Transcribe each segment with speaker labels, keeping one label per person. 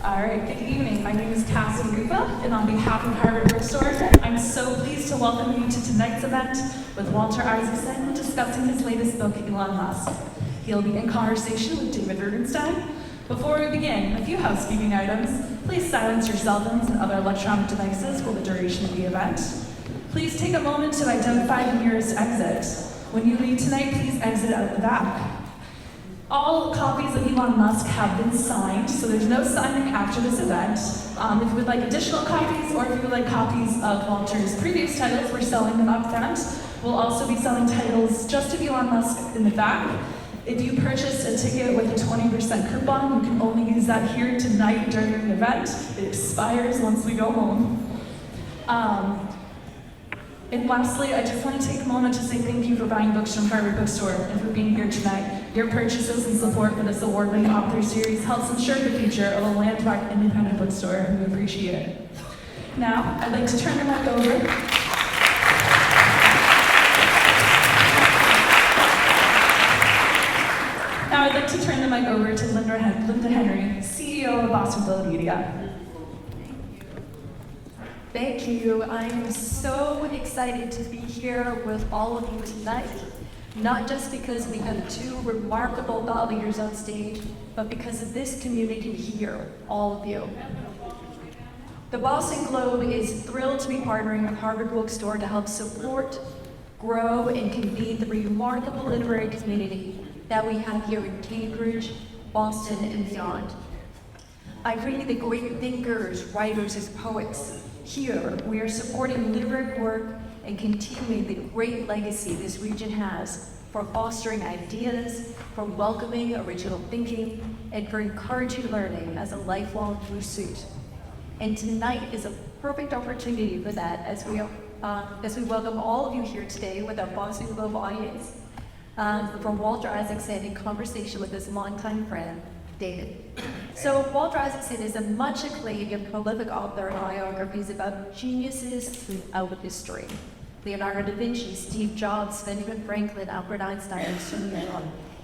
Speaker 1: All right, good evening. My name is Cassie Rupa, and on behalf of Harvard Bookstore, I'm so pleased to welcome you to tonight's event with Walter Isaacson discussing his latest book, Elon Musk. He'll be in conversation with David Rubenstein. Before we begin, a few housekeeping items. Please silence your cell phones and other electronic devices for the duration of the event. Please take a moment to identify the nearest exit. When you leave tonight, please exit out the back. All copies of Elon Musk have been signed, so there's no signing after this event. If you would like additional copies, or if you would like copies of Walter's previous titles, we're selling them up front. We'll also be selling titles just of Elon Musk in the back. If you purchase a ticket with a 20% coupon, you can only use that here tonight during the event. It expires once we go home. And lastly, I just want to take a moment to say thank you for buying books from Harvard Bookstore and for being here tonight. Your purchases and support for this award-winning author series helps ensure the future of a landmark independent bookstore, and we appreciate it. Now, I'd like to turn the mic over. Now, I'd like to turn the mic over to Linda Henry, CEO of Boston Media.
Speaker 2: Thank you. I am so excited to be here with all of you tonight, not just because we have two remarkable thought leaders on stage, but because of this community here, all of you. The Boston Globe is thrilled to be partnering with Harvard Bookstore to help support, grow, and convene the remarkable literary community that we have here in Cambridge, Boston, and beyond. I bring the great thinkers, writers, and poets. Here, we are supporting literary work and continuing the great legacy this region has for fostering ideas, for welcoming original thinking, and for encouraging learning as a lifelong pursuit. And tonight is a perfect opportunity for that as we welcome all of you here today with our Boston Globe audience. From Walter Isaacson in conversation with his longtime friend, David. So Walter Isaacson is a much acclaimed and prolific author of biographies about geniuses throughout history. Leonardo da Vinci, Steve Jobs, Benjamin Franklin, Albert Einstein, and so many more.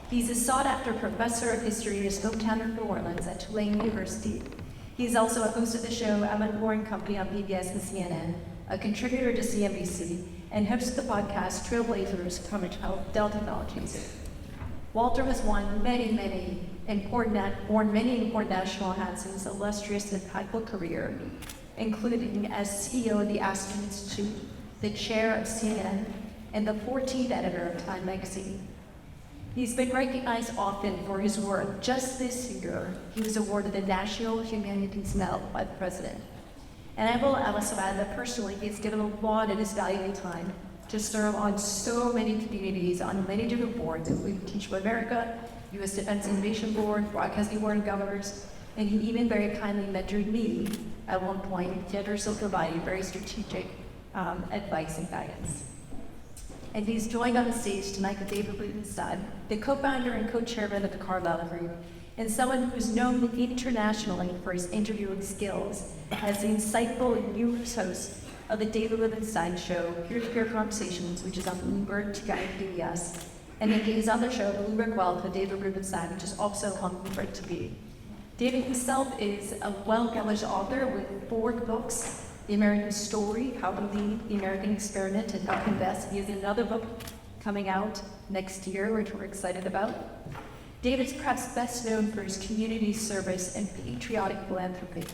Speaker 2: He's a sought-after professor of history in his hometown of New Orleans at Tulane University. He's also a host of the show Emma Boring Company on PBS and CNN, a contributor to CNBC, and host of the podcast Trailblazers from Dell Technologies. Walter has worn many important national hats in his illustrious and impactful career, including as CEO of the Aspen Institute, the chair of CNN, and the 14th editor of Time magazine. He's been recognized often for his work. Just this year, he was awarded the National Humanities Medal by the President. And I will also add that personally, he has given a lot of his valuable time to serve on so many communities on many different boards, including Teach for America, U.S. Defense Innovation Board, Broadcasting Board of Governors, and he even very kindly mentored me at one point, generously providing very strategic advice and guidance. And he's joined on the stage tonight with David Rubenstein, the co-founder and co-chairman of the Carlyle Group, and someone who's known internationally for his interviewing skills as the insightful and humorous host of the David Rubenstein Show, Peer-to-Peer Conversations, which is on Bloomberg TVI PBS, and then his other show, Bloomberg Wealth, with David Rubenstein, which is also on Bloomberg TV. David himself is a well-published author with 4 books: The American Story, How to Lead the American Experiment, and How to Invest. He has another book coming out next year, which we're excited about. David's perhaps best known for his community service and patriotic philanthropy.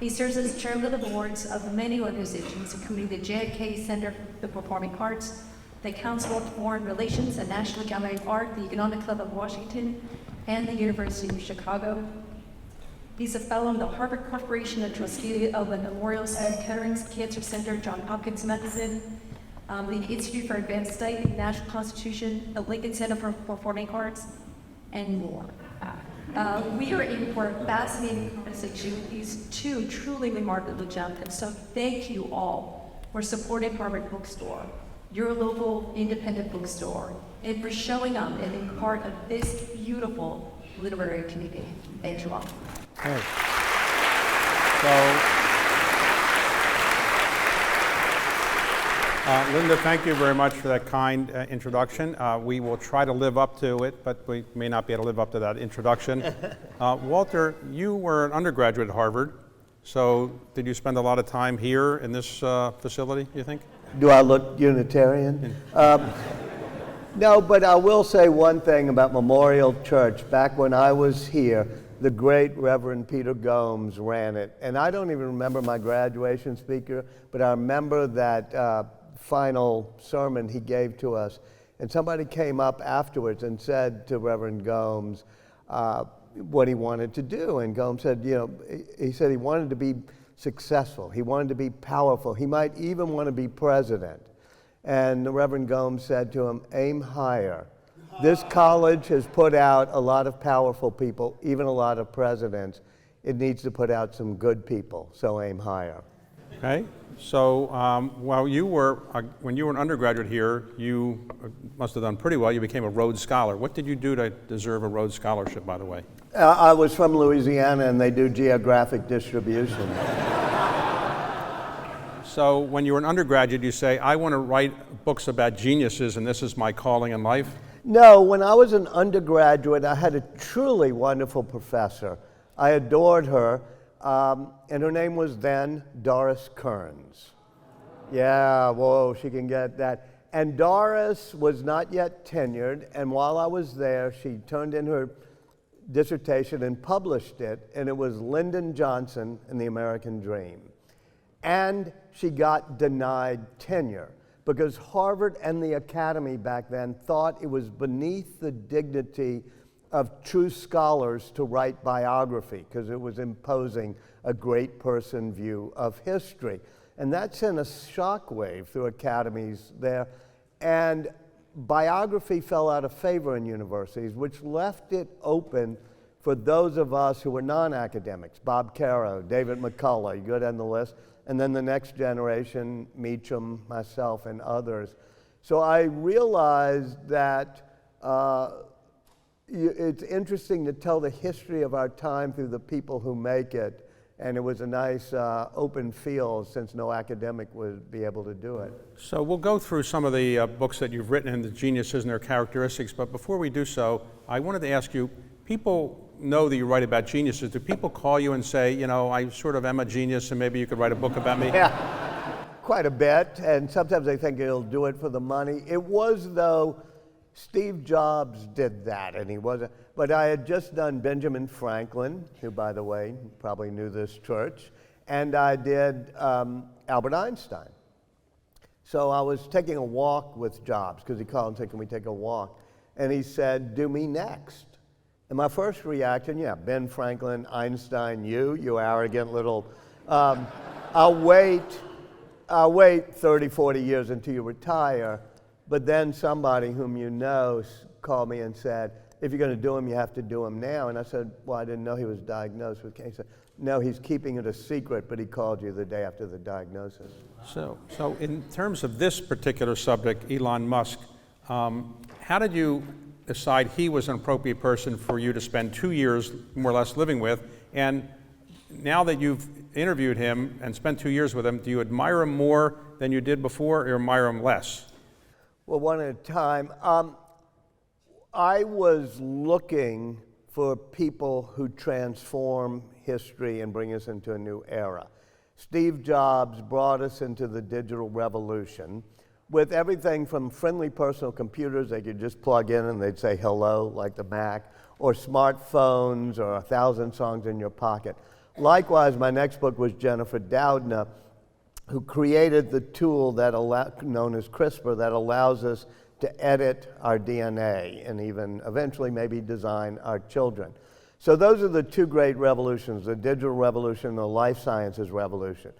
Speaker 2: He serves as chairman of the boards of many organizations, including the JFK Center for the Performing Arts, the Council of Foreign Relations, the National Gallery of Art, the Economic Club of Washington, and the University of Chicago. He's a fellow of the Harvard Corporation and trustee of the Memorial Sloan Kettering Cancer Center, Johns Hopkins Medicine, the Institute for Advanced Study, the National Constitution, the Lincoln Center for Performing Arts, and more. We are in for a fascinating conversation with these two truly remarkable gems, and so thank you all for supporting Harvard Bookstore, your local independent bookstore, and for showing up and being part of this beautiful literary community. Thank you all.
Speaker 3: Okay. So, Linda, thank you very much for that kind introduction. We will try to live up to it, but we may not be able to live up to that introduction. Walter, you were an undergraduate at Harvard, so did you spend a lot of time here in this facility, you think?
Speaker 4: Do I look Unitarian? No, but I will say one thing about Memorial Church. Back when I was here, the great Reverend Peter Gomes ran it. And I don't even remember my graduation speaker, but I remember that final sermon he gave to us. And somebody came up afterwards and said to Reverend Gomes what he wanted to do. And Gomes said, he said he wanted to be successful. He wanted to be powerful. He might even want to be president. And the Reverend Gomes said to him, aim higher. This college has put out a lot of powerful people, even a lot of presidents. It needs to put out some good people, so aim higher.
Speaker 3: Okay, so when you were an undergraduate here, you must have done pretty well. You became a Rhodes Scholar. What did you do to deserve a Rhodes Scholarship, by the way?
Speaker 4: I was from Louisiana, and they do geographic distribution.
Speaker 3: So when you were an undergraduate, you say, I want to write books about geniuses, and this is my calling in life?
Speaker 4: No, when I was an undergraduate, I had a truly wonderful professor. I adored her, and her name was then Doris Kearns. Yeah, whoa, she can get that. And Doris was not yet tenured, and while I was there, she turned in her dissertation and published it, and it was Lyndon Johnson and the American Dream. And she got denied tenure because Harvard and the Academy back then thought it was beneath the dignity of true scholars to write biography because it was imposing a great person view of history. And that sent a shockwave through academies there. And biography fell out of favor in universities, which left it open for those of us who were non-academics. Bob Caro, David McCullough, you go down the list. And then the next generation, Meacham, myself, and others. So I realized that it's interesting to tell the history of our time through the people who make it. And it was a nice open field since no academic would be able to do it.
Speaker 3: So we'll go through some of the books that you've written and the geniuses and their characteristics. But before we do so, I wanted to ask you, people know that you write about geniuses. Do people call you and say, I sort of am a genius and maybe you could write a book about me?
Speaker 4: Yeah, quite a bit. And sometimes they think he'll do it for the money. It was, though, Steve Jobs did that, and he wasn't. But I had just done Benjamin Franklin, who, by the way, probably knew this church, and I did Albert Einstein. So I was taking a walk with Jobs, because he called and said, can we take a walk? And he said, do me next. And my first reaction, Ben Franklin, Einstein, you arrogant little, I'll wait 30, 40 years until you retire. But then somebody whom you know called me and said, if you're going to do him, you have to do him now. And I said, well, I didn't know he was diagnosed with cancer. He said, no, he's keeping it a secret, but he called you the day after the diagnosis.
Speaker 3: So in terms of this particular subject, Elon Musk, how did you decide he was an appropriate person for you to spend 2 years, more or less, living with? And now that you've interviewed him and spent 2 years with him, do you admire him more than you did before, or admire him less?
Speaker 4: Well, one at a time. I was looking for people who transform history and bring us into a new era. Steve Jobs brought us into the digital revolution with everything from friendly personal computers they could just plug in and they'd say hello, like the Mac, or smartphones, or 1,000 songs in your pocket. Likewise, my next book was Jennifer Doudna, who created the tool that known as CRISPR that allows us to edit our DNA and even eventually maybe design our children. So those are the two great revolutions, the digital revolution and the life sciences revolution.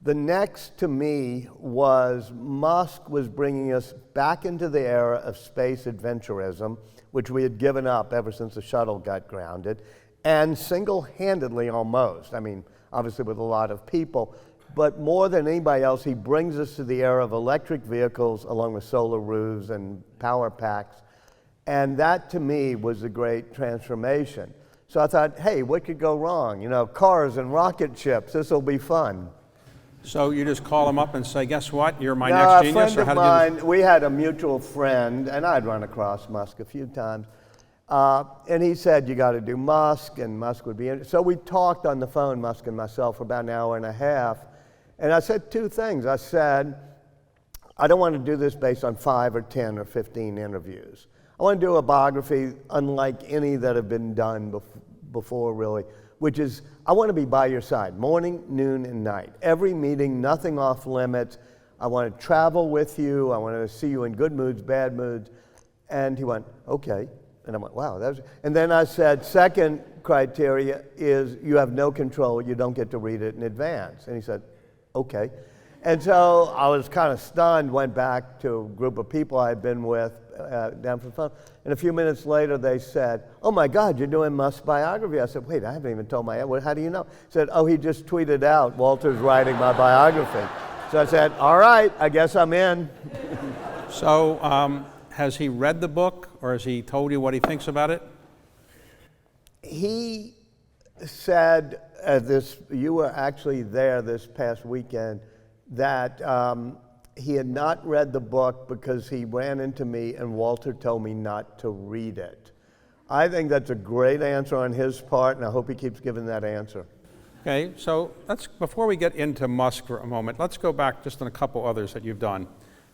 Speaker 4: The next to me was Musk was bringing us back into the era of space adventurism, which we had given up ever since the shuttle got grounded, and single-handedly almost, I mean, obviously with a lot of people, but more than anybody else, he brings us to the era of electric vehicles along with solar roofs and power packs. And that, to me, was a great transformation. So I thought, hey, what could go wrong? Cars and rocket ships, this will be fun.
Speaker 3: So you just call him up and say, guess what, you're my
Speaker 4: No,
Speaker 3: next
Speaker 4: a
Speaker 3: genius?
Speaker 4: friend
Speaker 3: Or
Speaker 4: of
Speaker 3: how did you do this?
Speaker 4: mine, we had a mutual friend, and I'd run across Musk a few times, and he said, you got to do Musk, and Musk would be in. So we talked on the phone, Musk and myself, for about an hour and a half, and I said two things. I said, I don't want to do this based on 5 or 10 or 15 interviews. I want to do a biography unlike any that have been done before, really, which is, I want to be by your side, morning, noon, and night. Every meeting, nothing off limits. I want to travel with you. I want to see you in good moods, bad moods. And he went, okay. And I went, wow. And then I said, second criteria is you have no control. You don't get to read it in advance. And he said, okay. And so I was kind of stunned, went back to a group of people I had been with down from the phone. And a few minutes later, they said, oh my God, you're doing Musk's biography. I said, wait, I haven't even told my editor. How do you know? He said, oh, he just tweeted out, Walter's writing my biography. So I said, all right, I guess I'm in.
Speaker 3: So has he read the book, or has he told you what he thinks about it?
Speaker 4: He said, you were actually there this past weekend, that he had not read the book because he ran into me and Walter told me not to read it. I think that's a great answer on his part, and I hope he keeps giving that answer.
Speaker 3: Okay, so before we get into Musk for a moment, let's go back just on a couple others that you've done.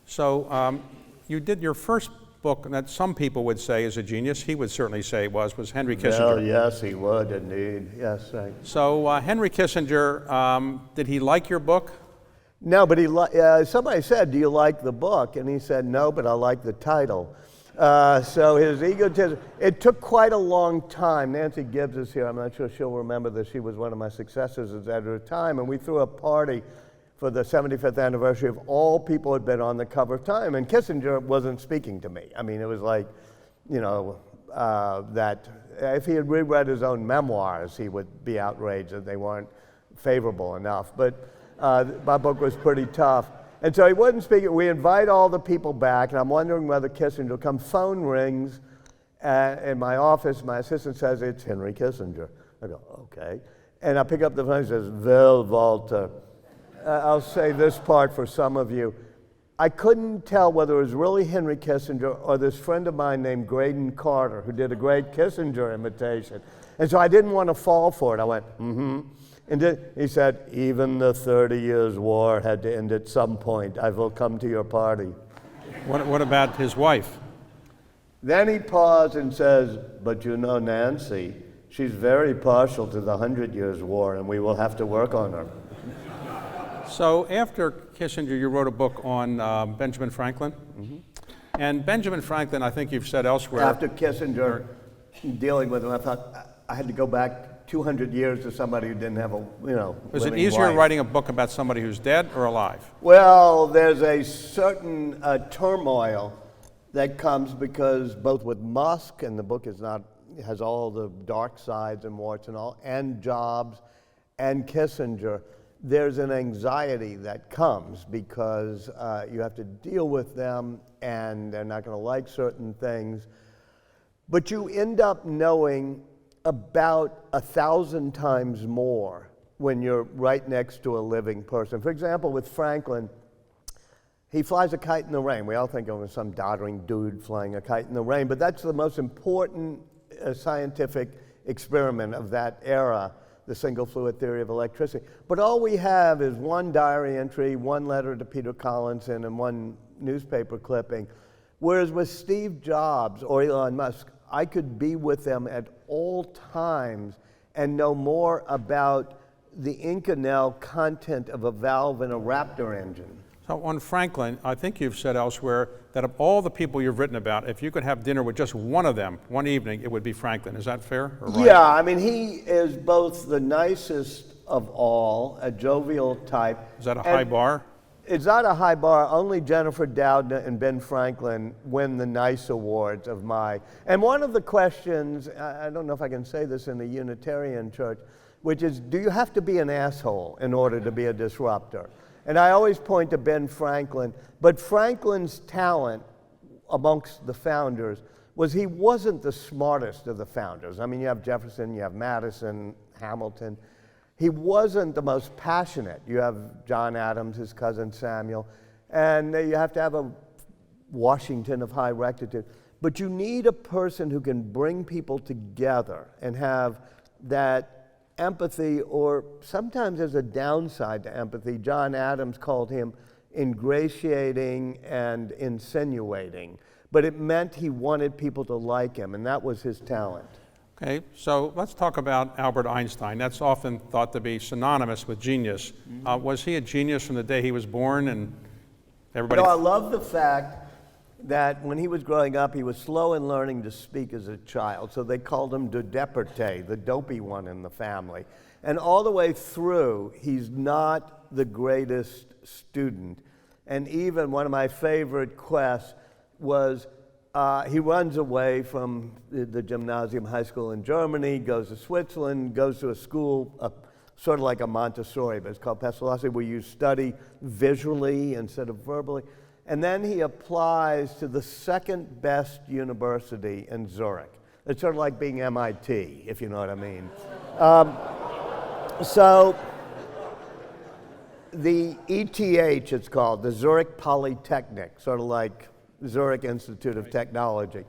Speaker 3: So you did your first book that some people would say is a genius. He would certainly say it was Henry Kissinger.
Speaker 4: Well, yes, he would indeed. Yes, right.
Speaker 3: So Henry Kissinger, did he like your book?
Speaker 4: No, but somebody said, do you like the book? And he said, no, but I like the title. So his egotism, it took quite a long time. Nancy Gibbs is here. I'm not sure she'll remember that she was one of my successors as editor at Time, and we threw a party for the 75th anniversary of all people who had been on the cover of Time, and Kissinger wasn't speaking to me. I mean, it was like, that if he had reread his own memoirs, he would be outraged that they weren't favorable enough. But my book was pretty tough. And so he wasn't speaking. We invite all the people back, and I'm wondering whether Kissinger will come. Phone rings in my office. My assistant says, it's Henry Kissinger. I go, okay. And I pick up the phone and says, well, Walter, I'll say this part for some of you. I couldn't tell whether it was really Henry Kissinger or this friend of mine named Graydon Carter, who did a great Kissinger imitation. And so I didn't want to fall for it. I went, mm-hmm. And he said, even the 30 Years' War had to end at some point. I will come to your party.
Speaker 3: What about his wife?
Speaker 4: Then he paused and says, but you know Nancy, she's very partial to the 100 Years' War, and we will have to work on her.
Speaker 3: So after Kissinger, you wrote a book on Benjamin Franklin. Mm-hmm. And Benjamin Franklin, I think you've said elsewhere.
Speaker 4: After Kissinger, dealing with him, I thought I had to go back 200 years to somebody who didn't have a,
Speaker 3: Was it
Speaker 4: living
Speaker 3: easier
Speaker 4: life.
Speaker 3: writing a book about somebody who's dead or alive?
Speaker 4: Well, there's a certain turmoil that comes because both with Musk, and the book has all the dark sides and warts and all, and Jobs and Kissinger, there's an anxiety that comes because you have to deal with them and they're not going to like certain things. But you end up knowing about 1,000 times more when you're right next to a living person. For example, with Franklin, he flies a kite in the rain. We all think of him as some doddering dude flying a kite in the rain, but that's the most important scientific experiment of that era, the single fluid theory of electricity. But all we have is one diary entry, one letter to Peter Collinson, and one newspaper clipping. Whereas with Steve Jobs or Elon Musk, I could be with them at all times and know more about the Inconel content of a valve in a Raptor engine.
Speaker 3: So on Franklin, I think you've said elsewhere that of all the people you've written about, if you could have dinner with just one of them, one evening, it would be Franklin. Is that fair or right?
Speaker 4: Yeah, I mean, he is both the nicest of all, a jovial type.
Speaker 3: Is that a high bar?
Speaker 4: It's not a high bar. Only Jennifer Doudna and Ben Franklin win the nice awards of my. And one of the questions, I don't know if I can say this in the Unitarian church, which is, do you have to be an asshole in order to be a disruptor? And I always point to Ben Franklin, but Franklin's talent amongst the founders was he wasn't the smartest of the founders. I mean, you have Jefferson, you have Madison, Hamilton. He wasn't the most passionate. You have John Adams, his cousin Samuel, and you have to have a Washington of high rectitude. But you need a person who can bring people together and have that empathy, or sometimes there's a downside to empathy. John Adams called him ingratiating and insinuating, but it meant he wanted people to like him, and that was his talent.
Speaker 3: Okay, so let's talk about Albert Einstein. That's often thought to be synonymous with genius. Was he a genius from the day he was born, and everybody?
Speaker 4: I love the fact that when he was growing up, he was slow in learning to speak as a child, so they called him de départé, the dopey one in the family. And all the way through, he's not the greatest student. And even one of my favorite quests was he runs away from the gymnasium high school in Germany, goes to Switzerland, goes to a school, sort of like a Montessori, but it's called Pestalozzi, where you study visually instead of verbally. And then he applies to the second best university in Zurich. It's sort of like being MIT, if you know what I mean. So the ETH, it's called, the Zurich Polytechnic, sort of like Zurich Institute of Technology.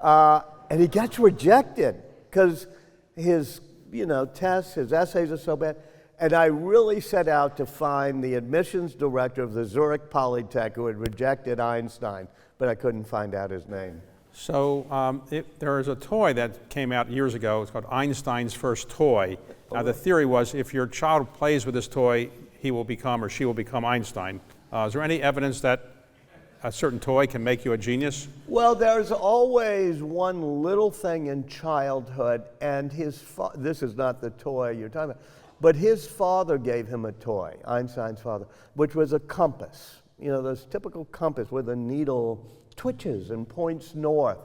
Speaker 4: And he gets rejected because his tests, his essays are so bad. And I really set out to find the admissions director of the Zurich Polytech who had rejected Einstein, but I couldn't find out his name.
Speaker 3: So there is a toy that came out years ago. It's called Einstein's First Toy. The theory was if your child plays with this toy, he will become or she will become Einstein. Is there any evidence that a certain toy can make you a genius?
Speaker 4: Well, there's always one little thing in childhood, and this is not the toy you're talking about, but his father gave him a toy, Einstein's father, which was a compass. Those typical compass where the needle twitches and points north.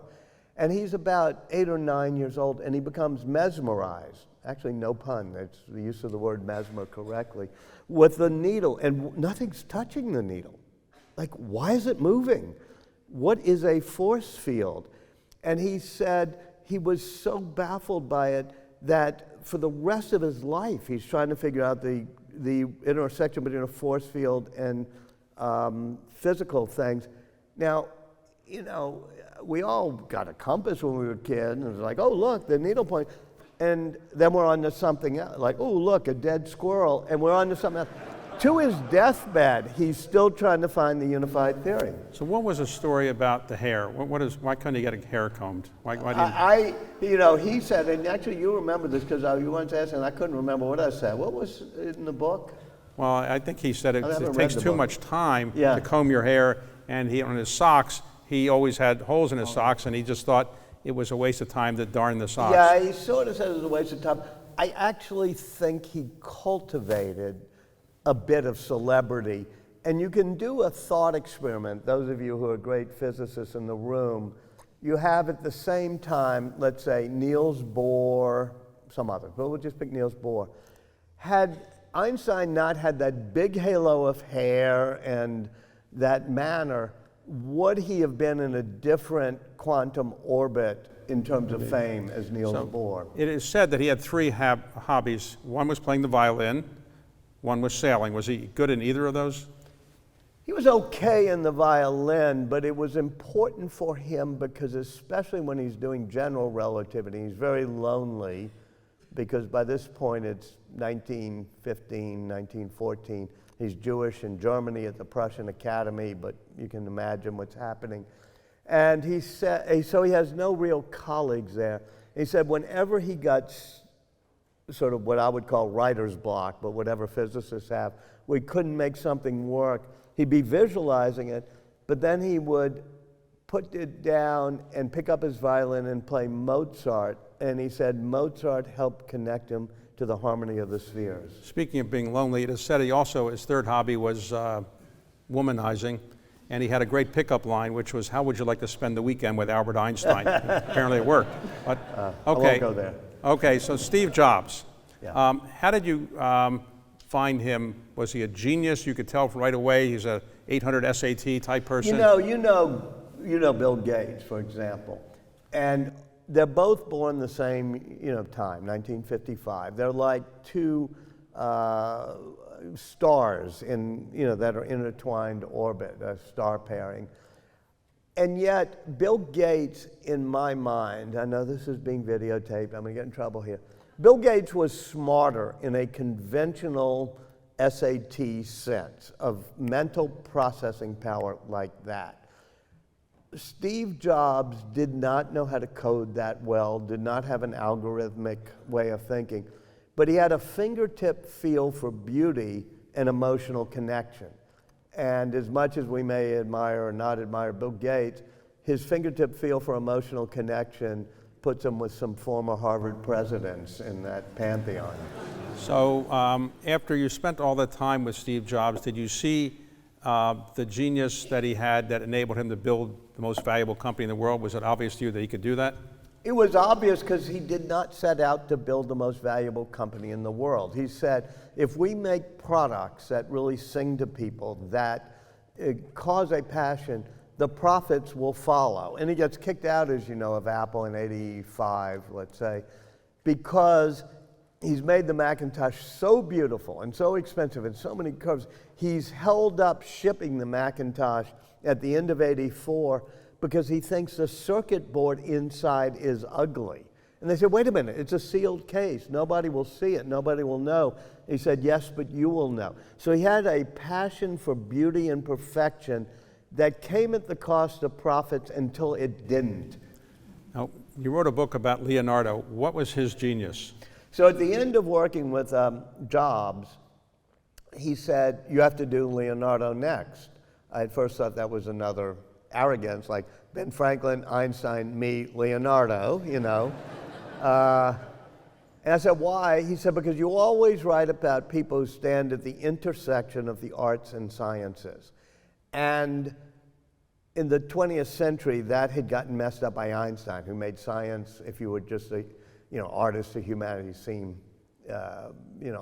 Speaker 4: And he's about 8 or 9 years old, and he becomes mesmerized. Actually, no pun, it's the use of the word mesmer correctly, with the needle, and nothing's touching the needle. Like, why is it moving? What is a force field? And he said he was so baffled by it that for the rest of his life, he's trying to figure out the intersection between a force field and physical things. Now, we all got a compass when we were kids, and it was like, oh, look, the needle point. And then we're on to something else, like, oh, look, a dead squirrel, and we're on to something else. To his deathbed, he's still trying to find the unified theory.
Speaker 3: So what was the story about the hair? Why couldn't he get a hair combed? Why didn't
Speaker 4: he said, and actually you remember this because you once asked, and I couldn't remember what I said. What was it in the book?
Speaker 3: Well, I think he said it takes too much time
Speaker 4: Yeah.
Speaker 3: to comb your hair, and on his socks, he always had holes in his socks, and he just thought it was a waste of time to darn the socks.
Speaker 4: Yeah, he sort of said it was a waste of time. I actually think he cultivated a bit of celebrity. And you can do a thought experiment, those of you who are great physicists in the room. You have at the same time, let's say, Niels Bohr, some other, but we'll just pick Niels Bohr. Had Einstein not had that big halo of hair and that manner, would he have been in a different quantum orbit in terms of fame as Niels Bohr?
Speaker 3: It is said that he had 3 hobbies. One was playing the violin, one was sailing. Was he good in either of those?
Speaker 4: He was okay in the violin, but it was important for him because especially when he's doing general relativity, he's very lonely because by this point it's 1915, 1914. He's Jewish in Germany at the Prussian Academy, but you can imagine what's happening. And he said, so he has no real colleagues there. He said whenever he got sort of what I would call writer's block, but whatever physicists have, we couldn't make something work, he'd be visualizing it, but then he would put it down and pick up his violin and play Mozart. And he said Mozart helped connect him to the harmony of the spheres.
Speaker 3: Speaking of being lonely, it is said he also, his third hobby was womanizing, and he had a great pickup line, which was, how would you like to spend the weekend with Albert Einstein? Apparently it worked. But,
Speaker 4: I won't go there.
Speaker 3: Okay, so Steve Jobs.
Speaker 4: Yeah.
Speaker 3: How did you find him? Was he a genius? You could tell right away he's a 800 SAT type person.
Speaker 4: You know Bill Gates, for example, and they're both born the same time, 1955. They're like two stars that are intertwined orbit, a star pairing. And yet, Bill Gates, in my mind, I know this is being videotaped, I'm going to get in trouble here. Bill Gates was smarter in a conventional SAT sense of mental processing power like that. Steve Jobs did not know how to code that well, did not have an algorithmic way of thinking, but he had a fingertip feel for beauty and emotional connection. And as much as we may admire or not admire Bill Gates, his fingertip feel for emotional connection puts him with some former Harvard presidents in that pantheon.
Speaker 3: So after you spent all that time with Steve Jobs, did you see the genius that he had that enabled him to build the most valuable company in the world? Was it obvious to you that he could do that?
Speaker 4: It was obvious because he did not set out to build the most valuable company in the world. He said, if we make products that really sing to people, that cause a passion, the profits will follow. And he gets kicked out, as you know, of Apple in '85, let's say, because he's made the Macintosh so beautiful and so expensive and so many curves. He's held up shipping the Macintosh at the end of '84 because he thinks the circuit board inside is ugly. And they said, wait a minute, it's a sealed case. Nobody will see it, nobody will know. He said, yes, but you will know. So he had a passion for beauty and perfection that came at the cost of profits until it didn't.
Speaker 3: Now, you wrote a book about Leonardo. What was his genius?
Speaker 4: So at the end of working with Jobs, he said, you have to do Leonardo next. I at first thought that was another arrogance, like Ben Franklin, Einstein, me, Leonardo, and I said, why? He said, because you always write about people who stand at the intersection of the arts and sciences. And in the 20th century, that had gotten messed up by Einstein, who made science, if you were just a artist of humanity, seem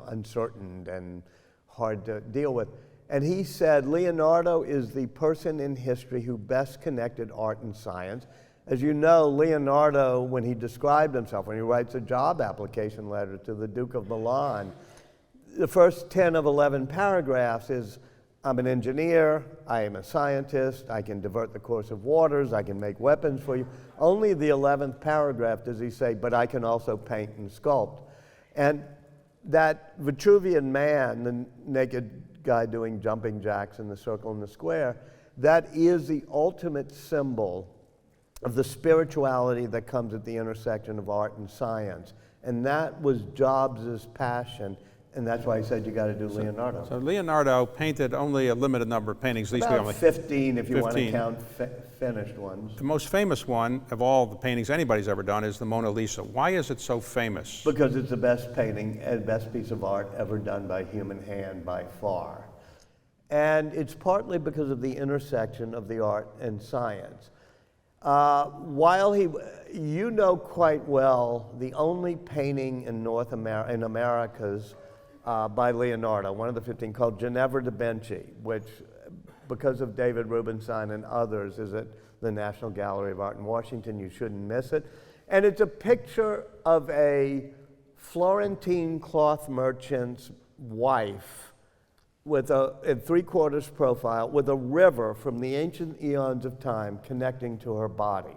Speaker 4: uncertain and hard to deal with. And he said, Leonardo is the person in history who best connected art and science. As you know, Leonardo, when he described himself, when he writes a job application letter to the Duke of Milan, the first 10 of 11 paragraphs is, I'm an engineer, I am a scientist, I can divert the course of waters, I can make weapons for you. Only the 11th paragraph does he say, but I can also paint and sculpt. And that Vitruvian man, the naked guy doing jumping jacks in the circle and the square, that is the ultimate symbol of the spirituality that comes at the intersection of art and science. And that was Jobs' passion, and that's why he said you got to do Leonardo.
Speaker 3: So Leonardo painted only a limited number of paintings, at least
Speaker 4: About
Speaker 3: only
Speaker 4: 15 if you
Speaker 3: 15.
Speaker 4: want to count finished ones.
Speaker 3: The most famous one of all the paintings anybody's ever done is the Mona Lisa. Why is it so famous?
Speaker 4: Because it's the best painting and best piece of art ever done by human hand by far. And it's partly because of the intersection of the art and science. While you know quite well, the only painting in in Americas by Leonardo, one of the 15, called Ginevra da Benci, which, because of David Rubenstein and others, is at the National Gallery of Art in Washington. You shouldn't miss it. And it's a picture of a Florentine cloth merchant's wife with a 3/4 profile with a river from the ancient eons of time connecting to her body.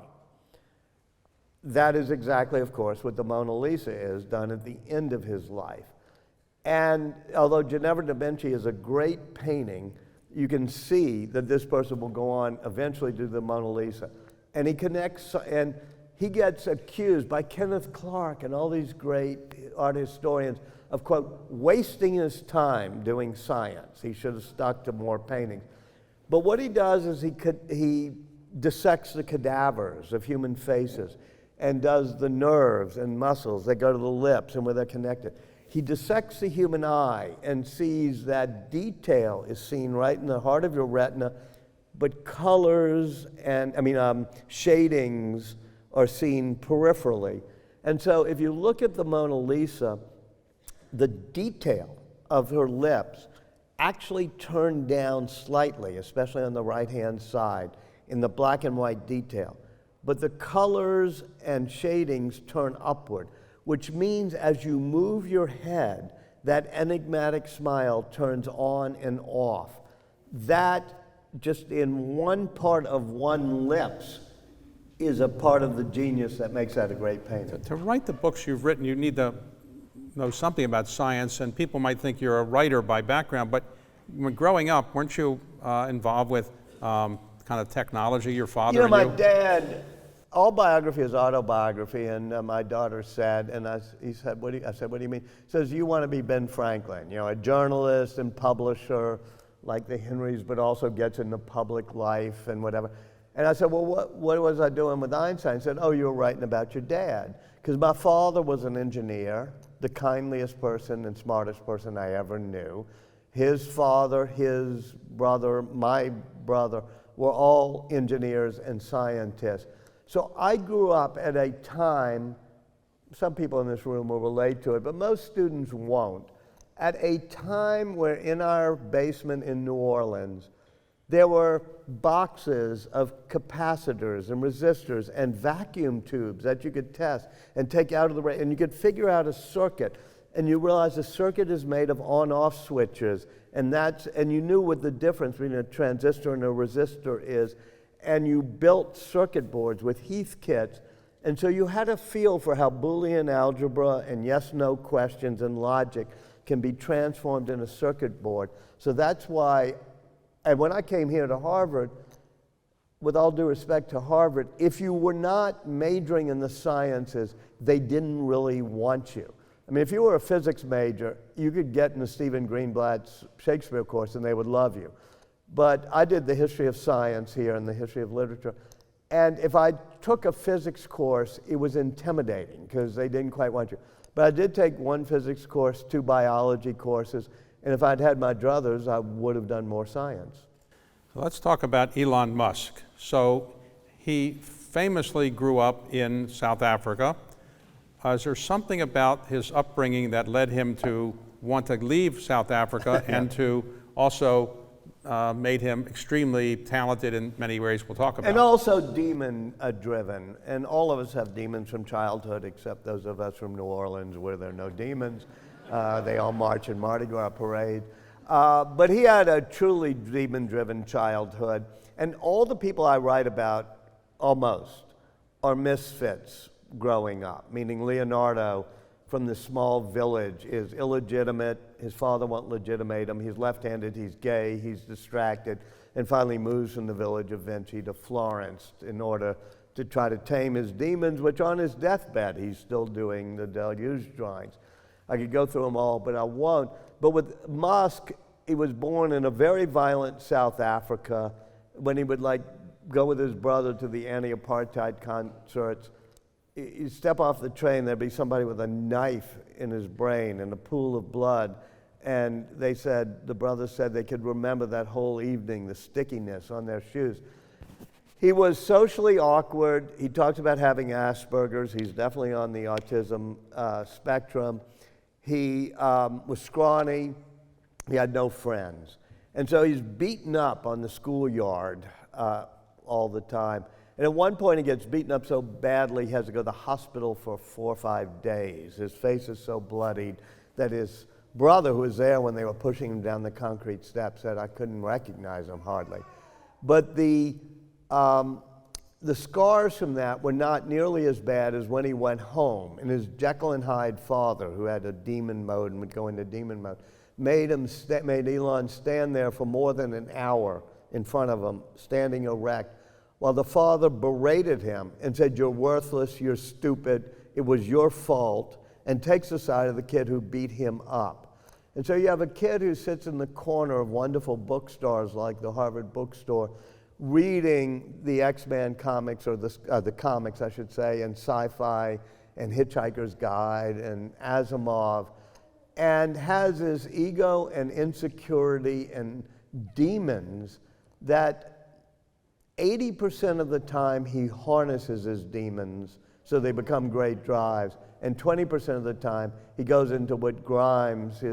Speaker 4: That is exactly, of course, what the Mona Lisa is, done at the end of his life. And although Ginevra da Benci is a great painting, you can see that this person will go on eventually to the Mona Lisa. And he connects, and he gets accused by Kenneth Clark and all these great art historians of, quote, wasting his time doing science. He should have stuck to more paintings. But what he does is he dissects the cadavers of human faces and does the nerves and muscles that go to the lips and where they're connected. He dissects the human eye and sees that detail is seen right in the heart of your retina, but colors and, shadings are seen peripherally. And so if you look at the Mona Lisa, the detail of her lips actually turned down slightly, especially on the right-hand side, in the black and white detail. But the colors and shadings turn upward, which means as you move your head, that enigmatic smile turns on and off. That, just in one part of one lips, is a part of the genius that makes that a great painting.
Speaker 3: To write the books you've written, you need to know something about science, and people might think you're a writer by background, but when growing up, weren't you involved with kind of technology, your father
Speaker 4: You know,
Speaker 3: and
Speaker 4: my dad, all biography is autobiography, and my daughter said, and I said, what do you mean? He says, you want to be Ben Franklin, you know, a journalist and publisher like the Henrys, but also gets into public life and whatever. And I said, well, what was I doing with Einstein? He said, oh, you were writing about your dad. Because my father was an engineer, the kindliest person and smartest person I ever knew. His father, his brother, my brother, were all engineers and scientists. So I grew up at a time, some people in this room will relate to it, but most students won't, at a time where in our basement in New Orleans, there were boxes of capacitors and resistors and vacuum tubes that you could test and take out of the and you could figure out a circuit, and you realize the circuit is made of on-off switches, and you knew what the difference between a transistor and a resistor is, and you built circuit boards with Heath kits, and so you had a feel for how Boolean algebra and yes-no questions and logic can be transformed in a circuit board. So that's why, and when I came here to Harvard, with all due respect to Harvard, if you were not majoring in the sciences, they didn't really want you. I mean, if you were a physics major, you could get into Stephen Greenblatt's Shakespeare course and they would love you. But I did the history of science here and the history of literature. And if I took a physics course, it was intimidating because they didn't quite want you. But I did take one physics course, 2 biology courses, and if I'd had my druthers, I would have done more science.
Speaker 3: So let's talk about Elon Musk. So he famously grew up in South Africa. Is there something about his upbringing that led him to want to leave South Africa and to also made him extremely talented in many ways we'll talk about?
Speaker 4: And also demon-driven. And all of us have demons from childhood, except those of us from New Orleans where there are no demons. They all march in Mardi Gras parade. But he had a truly demon-driven childhood. And all the people I write about, almost, are misfits growing up, meaning Leonardo from the small village is illegitimate. His father won't legitimate him. He's left-handed, he's gay, he's distracted, and finally moves from the village of Vinci to Florence in order to try to tame his demons, which on his deathbed, he's still doing the deluge drawings. I could go through them all, but I won't. But with Musk, he was born in a very violent South Africa when he would go with his brother to the anti-apartheid concerts. You step off the train, there'd be somebody with a knife in his brain and a pool of blood. And the brothers said they could remember that whole evening, the stickiness on their shoes. He was socially awkward. He talks about having Asperger's. He's definitely on the autism spectrum. He was scrawny. He had no friends. And so he's beaten up on the schoolyard all the time. And at one point he gets beaten up so badly he has to go to the hospital for 4 or 5 days. His face is so bloodied that his brother, who was there when they were pushing him down the concrete steps, said, I couldn't recognize him hardly. But the scars from that were not nearly as bad as when he went home. And his Jekyll and Hyde father, who had a demon mode and would go into demon mode, made Elon stand there for more than an hour in front of him, standing erect, while the father berated him and said, you're worthless, you're stupid, it was your fault, and takes the side of the kid who beat him up. And so you have a kid who sits in the corner of wonderful bookstores like the Harvard bookstore, reading the X-Men comics, or the comics, I should say, and sci-fi, and Hitchhiker's Guide, and Asimov, and has this ego and insecurity and demons that 80% of the time he harnesses his demons so they become great drives, and 20% of the time he goes into what Grimes,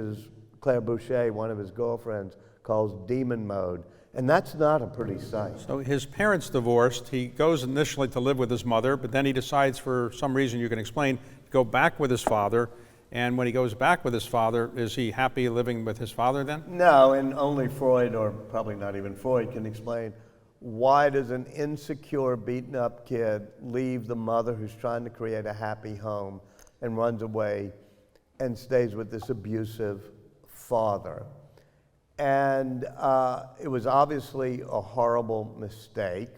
Speaker 4: Claire Boucher, one of his girlfriends, calls demon mode, and that's not a pretty sight.
Speaker 3: So his parents divorced. He goes initially to live with his mother, but then he decides, for some reason you can explain, to go back with his father. And when he goes back with his father, is he happy living with his father then?
Speaker 4: No, and only Freud, or probably not even Freud, can explain why does an insecure, beaten-up kid leave the mother who's trying to create a happy home and runs away and stays with this abusive father. And it was obviously a horrible mistake.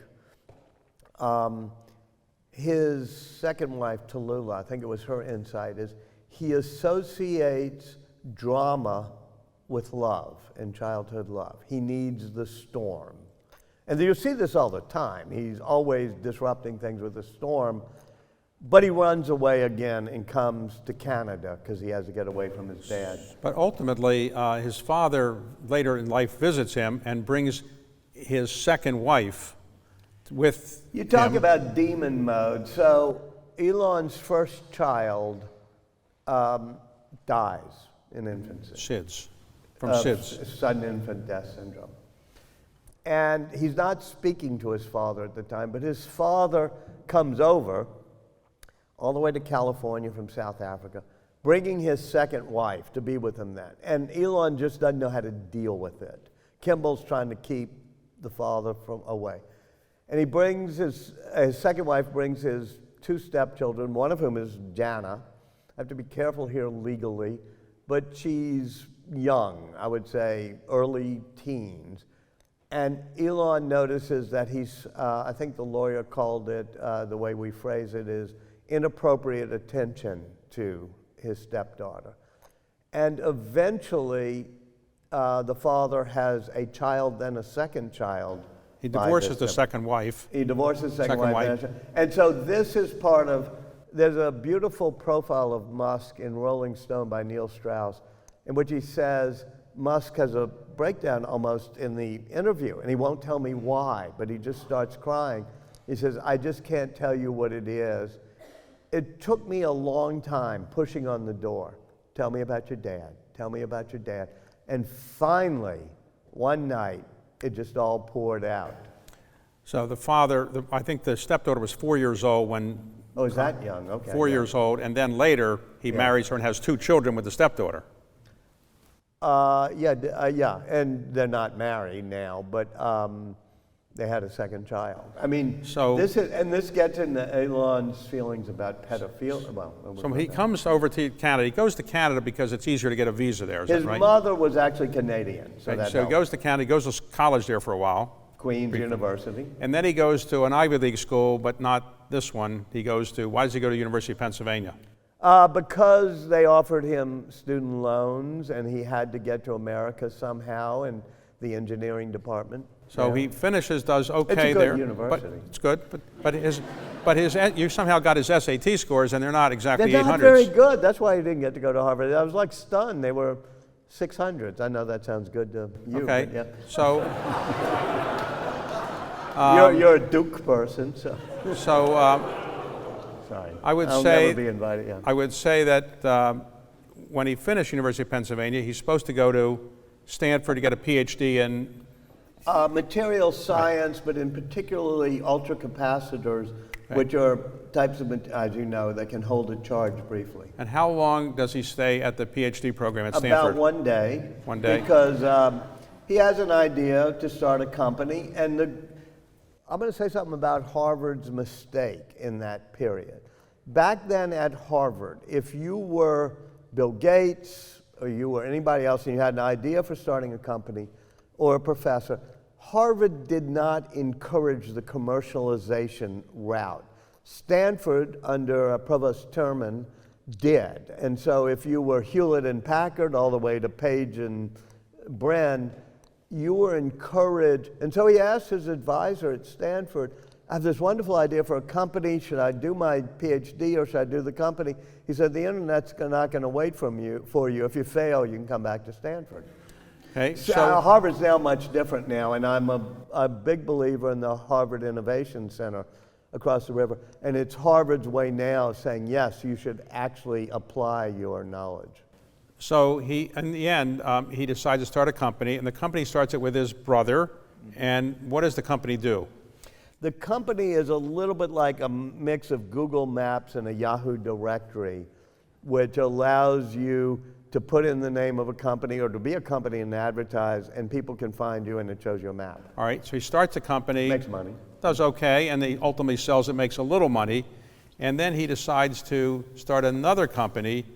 Speaker 4: His second wife, Tallulah, I think it was her insight, is he associates drama with love and childhood love. He needs the storm. And you see this all the time. He's always disrupting things with a storm, but he runs away again and comes to Canada because he has to get away from his dad.
Speaker 3: But ultimately, his father later in life visits him and brings his second wife with
Speaker 4: You talk
Speaker 3: him.
Speaker 4: about demon mode. So Elon's first child dies in infancy.
Speaker 3: SIDS, from
Speaker 4: of
Speaker 3: SIDS.
Speaker 4: Sudden infant death syndrome. And he's not speaking to his father at the time, but his father comes over all the way to California from South Africa, bringing his second wife to be with him then. And Elon just doesn't know how to deal with it. Kimball's trying to keep the father from away. And he brings his second wife brings his two stepchildren, one of whom is Jana. I have to be careful here legally, but she's young, I would say early teens. And Elon notices that he's, I think the lawyer called it, the way we phrase it is, inappropriate attention to his stepdaughter. And eventually, the father has a child, then a second child.
Speaker 3: He divorces the second wife.
Speaker 4: He divorces the second
Speaker 3: Second
Speaker 4: wife.
Speaker 3: wife.
Speaker 4: And so this is part of, there's a beautiful profile of Musk in Rolling Stone by Neil Strauss, in which he says, Musk has a breakdown almost in the interview, and he won't tell me why, but he just starts crying. He says, I just can't tell you what it is. It took me a long time pushing on the door. Tell me about your dad. Tell me about your dad. And finally, one night, it just all poured out.
Speaker 3: So the father, I think the stepdaughter was 4 years old when.
Speaker 4: Oh, is that young? Okay.
Speaker 3: 4
Speaker 4: yeah.
Speaker 3: years old, and then later he marries her and has 2 children with the stepdaughter.
Speaker 4: Yeah, and they're not married now, but they had a second child. I mean,
Speaker 3: So-
Speaker 4: this gets into Elon's feelings about pedophilia. Well,
Speaker 3: So he comes over to Canada. He goes to Canada because it's easier to get a visa there. Is
Speaker 4: his
Speaker 3: that right?
Speaker 4: mother was actually Canadian, so
Speaker 3: Right,
Speaker 4: that
Speaker 3: so he
Speaker 4: helped.
Speaker 3: goes to Canada. He goes to college there for a while,
Speaker 4: Queen's University.
Speaker 3: and then he goes to an Ivy League school, but not this one. He goes to. Why does he go to University of Pennsylvania?
Speaker 4: Because they offered him student loans, and he had to get to America somehow in the engineering department.
Speaker 3: So
Speaker 4: Yeah.
Speaker 3: he finishes, does okay
Speaker 4: It's a good
Speaker 3: there.
Speaker 4: university.
Speaker 3: But it's good. But his you somehow got his SAT scores, and they're not exactly
Speaker 4: They're not
Speaker 3: 800s.
Speaker 4: very good. That's why he didn't get to go to Harvard. I was like stunned. They were 600s. I know that sounds good to you.
Speaker 3: Okay.
Speaker 4: But yeah.
Speaker 3: So
Speaker 4: You're a Duke person, so sorry.
Speaker 3: I would
Speaker 4: I'll
Speaker 3: say
Speaker 4: never be invited. Yeah.
Speaker 3: I would say that when he finished University of Pennsylvania, he's supposed to go to Stanford to get a PhD in.
Speaker 4: Material science, but in particularly ultracapacitors, which are types of, as you know, that can hold a charge briefly.
Speaker 3: And how long does he stay at the PhD program at
Speaker 4: About
Speaker 3: Stanford?
Speaker 4: one day.
Speaker 3: One day.
Speaker 4: Because he has an idea to start a company, and I'm going to say something about Harvard's mistake in that period. Back then at Harvard, if you were Bill Gates or you were anybody else and you had an idea for starting a company or a professor, Harvard did not encourage the commercialization route. Stanford, under Provost Terman, did. And so if you were Hewlett and Packard all the way to Page and Bren, you were encouraged. And so he asked his advisor at Stanford, I have this wonderful idea for a company. Should I do my PhD or should I do the company? He said, the internet's not going to wait for you. If you fail, you can come back to Stanford.
Speaker 3: Okay,
Speaker 4: So
Speaker 3: so
Speaker 4: Harvard's now much different now, and I'm a big believer in the Harvard Innovation Center across the river. And it's Harvard's way now of saying, yes, you should actually apply your knowledge.
Speaker 3: so he, in the end, he decides to start a company, and the company starts it with his brother. And what does the company do?
Speaker 4: The company is a little bit like a mix of Google Maps and a Yahoo directory. which allows you to put in the name of a company or to be a company and advertise, and people can find you, and it shows you a map.
Speaker 3: All right, so he starts a company.
Speaker 4: Makes money.
Speaker 3: Does okay, and he ultimately sells it, makes a little money. And then he decides to start another company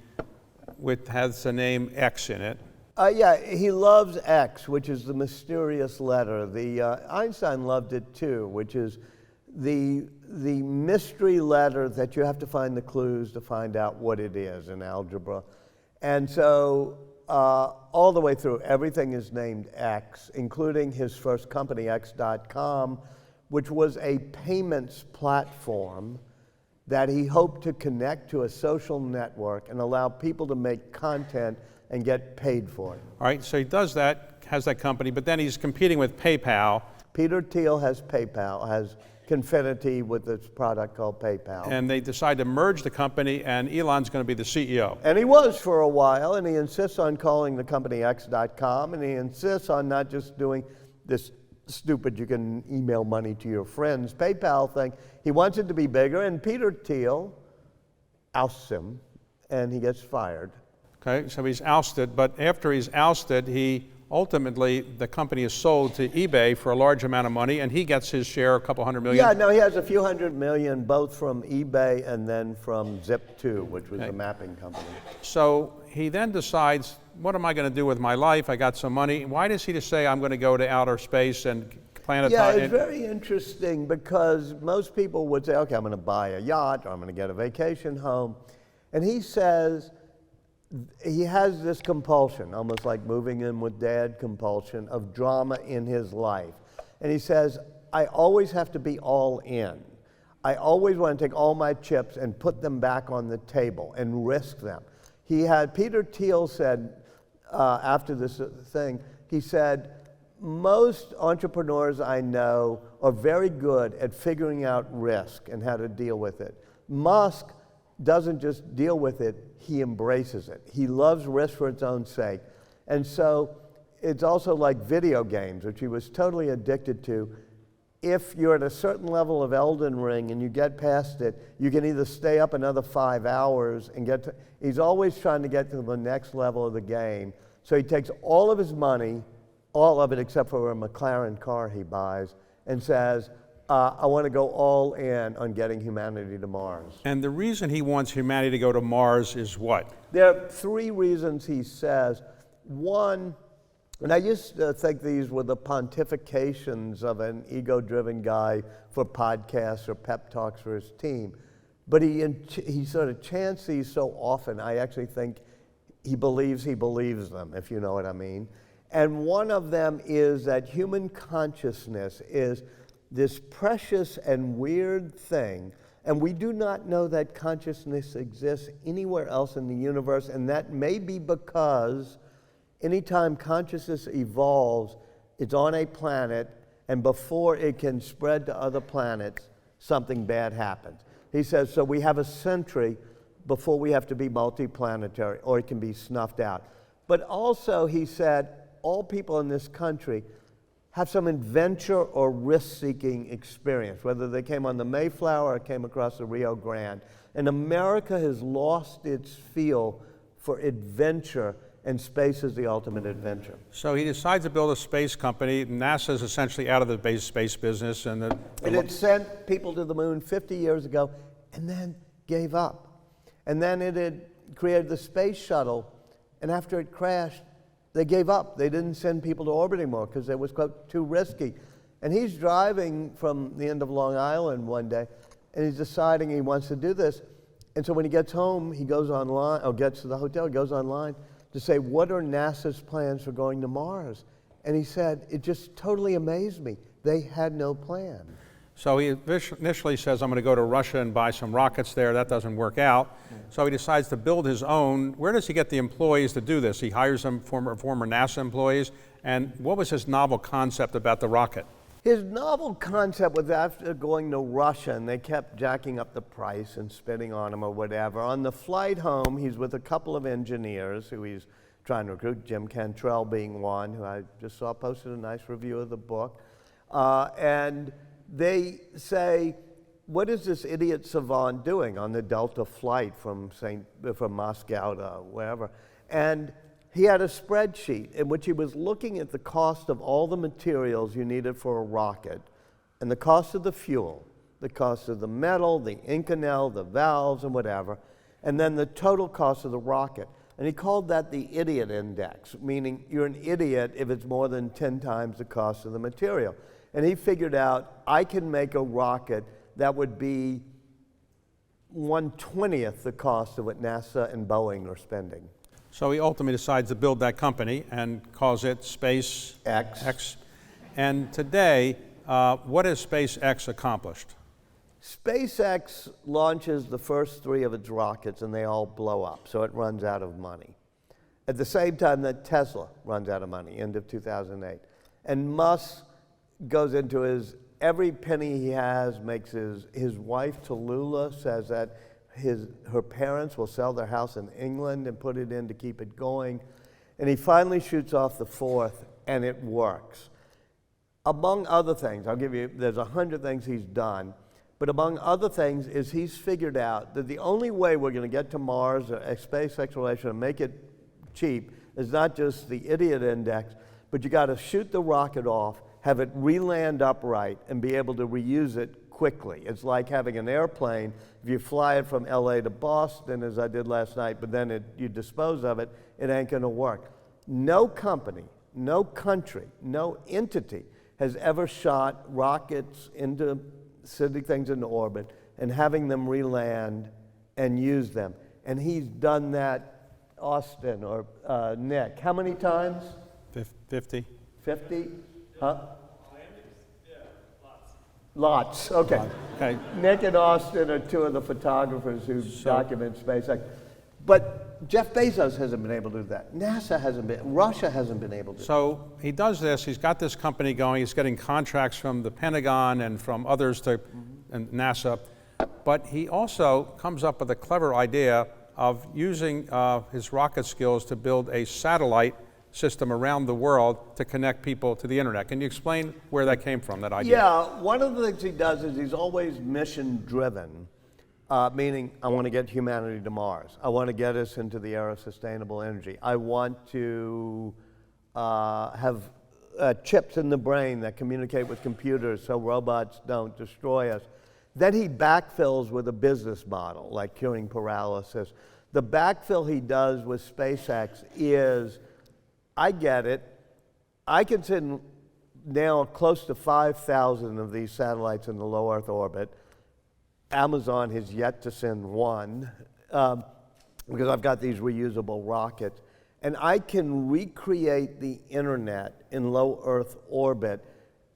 Speaker 3: which has the name X in it.
Speaker 4: Yeah, he loves X, which is the mysterious letter. Einstein loved it too, which is the mystery letter that you have to find the clues to find out what it is in algebra. And so all the way through, everything is named X, including his first company, X.com, which was a payments platform that he hoped to connect to a social network and allow people to make content and get paid for it.
Speaker 3: All right, so he does that, has that company, but then he's competing with PayPal.
Speaker 4: Peter Thiel has PayPal, has Confinity with this product called PayPal.
Speaker 3: And they decide to merge the company, and Elon's going to be the CEO.
Speaker 4: And he was for a while, and he insists on calling the company X.com, and he insists on not just doing this stupid, you can email money to your friends, PayPal thing. He wants it to be bigger, and Peter Thiel ousts him, and he gets fired.
Speaker 3: Okay, so he's ousted, but after he's ousted, ultimately, the company is sold to eBay for a large amount of money, and he gets his share, a couple $100 million.
Speaker 4: Yeah, no, he has a few $100 million, both from eBay and then from Zip2, which was
Speaker 3: Okay.
Speaker 4: the mapping company.
Speaker 3: So he then decides, what am I going to do with my life? I got some money. Why does he just say, I'm going to go to outer space and planetize?
Speaker 4: Yeah, it's very interesting because most people would say, okay, I'm going to buy a yacht, or I'm going to get a vacation home. And he says, he has this compulsion, almost like moving in with dad compulsion, of drama in his life. And he says, I always have to be all in. I always want to take all my chips and put them back on the table and risk them. Peter Thiel said, after this thing, he said, most entrepreneurs I know are very good at figuring out risk and how to deal with it. Musk doesn't just deal with it, he embraces it. He loves risk for its own sake. And so it's also like video games, which he was totally addicted to. If you're at a certain level of Elden Ring and you get past it, you can either stay up another 5 hours and he's always trying to get to the next level of the game. So he takes all of his money, all of it except for a McLaren car he buys, and says, I want to go all in on getting humanity to Mars.
Speaker 3: And the reason he wants humanity to go to Mars is what?
Speaker 4: There are 3 reasons he says. One, and I used to think these were the pontifications of an ego-driven guy for podcasts or pep talks for his team, but he sort of chants these so often, I actually think he believes them, if you know what I mean. And one of them is that human consciousness is this precious and weird thing, and we do not know that consciousness exists anywhere else in the universe, and that may be because anytime consciousness evolves, it's on a planet, and before it can spread to other planets, something bad happens. He says, so we have a century before we have to be multiplanetary, or it can be snuffed out. But also, he said, all people in this country have some adventure or risk-seeking experience, whether they came on the Mayflower or came across the Rio Grande. And America has lost its feel for adventure, and space is the ultimate adventure.
Speaker 3: So he decides to build a space company. NASA's essentially out of the space business. And
Speaker 4: it had sent people to the moon 50 years ago and then gave up. And then it had created the space shuttle, and after it crashed, they gave up. They didn't send people to orbit anymore because it was, quote, too risky. And he's driving from the end of Long Island one day, and he's deciding he wants to do this. And so when he gets home, he goes online, or gets to the hotel, he goes online to say, what are NASA's plans for going to Mars? And he said, it just totally amazed me. They had no plan.
Speaker 3: So he initially says, I'm going to go to Russia and buy some rockets there. That doesn't work out. So he decides to build his own. Where does he get the employees to do this? He hires some former NASA employees. And what was his novel concept about the rocket?
Speaker 4: His novel concept was after going to Russia, and they kept jacking up the price and spitting on him or whatever. On the flight home, he's with a couple of engineers who he's trying to recruit, Jim Cantrell being one, who I just saw posted a nice review of the book. And they say, what is this idiot savant doing on the Delta flight from Moscow to wherever? And he had a spreadsheet in which he was looking at the cost of all the materials you needed for a rocket, and the cost of the fuel, the cost of the metal, the Inconel, the valves, and whatever, and then the total cost of the rocket. And he called that the idiot index, meaning you're an idiot if it's more than 10 times the cost of the material. And he figured out, I can make a rocket that would be 1/20th the cost of what NASA and Boeing are spending.
Speaker 3: So he ultimately decides to build that company and calls it SpaceX. And today, what has SpaceX accomplished?
Speaker 4: SpaceX launches the first 3 of its rockets and they all blow up, so it runs out of money. At the same time that Tesla runs out of money, end of 2008. And Musk goes into every penny he has, makes his wife Tallulah says that her parents will sell their house in England and put it in to keep it going. And he finally shoots off the 4th and it works. Among other things, there's 100 things he's done, but among other things is he's figured out that the only way we're going to get to Mars, a space exploration, and make it cheap is not just the idiot index, but you got to shoot the rocket off, have it re-land upright, and be able to reuse it quickly. It's like having an airplane. If you fly it from LA to Boston, as I did last night, but then you dispose of it, it ain't going to work. No company, no country, no entity has ever shot rockets into sending things into orbit and having them re-land and use them. And he's done that, Austin or Nick, how many times?
Speaker 3: 50.
Speaker 4: 50? Huh? Lots, okay.
Speaker 3: Okay.
Speaker 4: Nick and Austin are 2 of the photographers who document SpaceX. But Jeff Bezos hasn't been able to do that. NASA hasn't been, Russia hasn't been able to.
Speaker 3: So he does this, he's got this company going, he's getting contracts from the Pentagon and from others and NASA, but he also comes up with a clever idea of using his rocket skills to build a satellite system around the world to connect people to the internet. Can you explain where that came from, that idea?
Speaker 4: Yeah, one of the things he does is he's always mission driven, meaning I want to get humanity to Mars. I want to get us into the era of sustainable energy. I want to have chips in the brain that communicate with computers so robots don't destroy us. Then he backfills with a business model, like curing paralysis. The backfill he does with SpaceX is, I get it. I can send now close to 5,000 of these satellites in the low Earth orbit. Amazon has yet to send one because I've got these reusable rockets. And I can recreate the internet in low Earth orbit.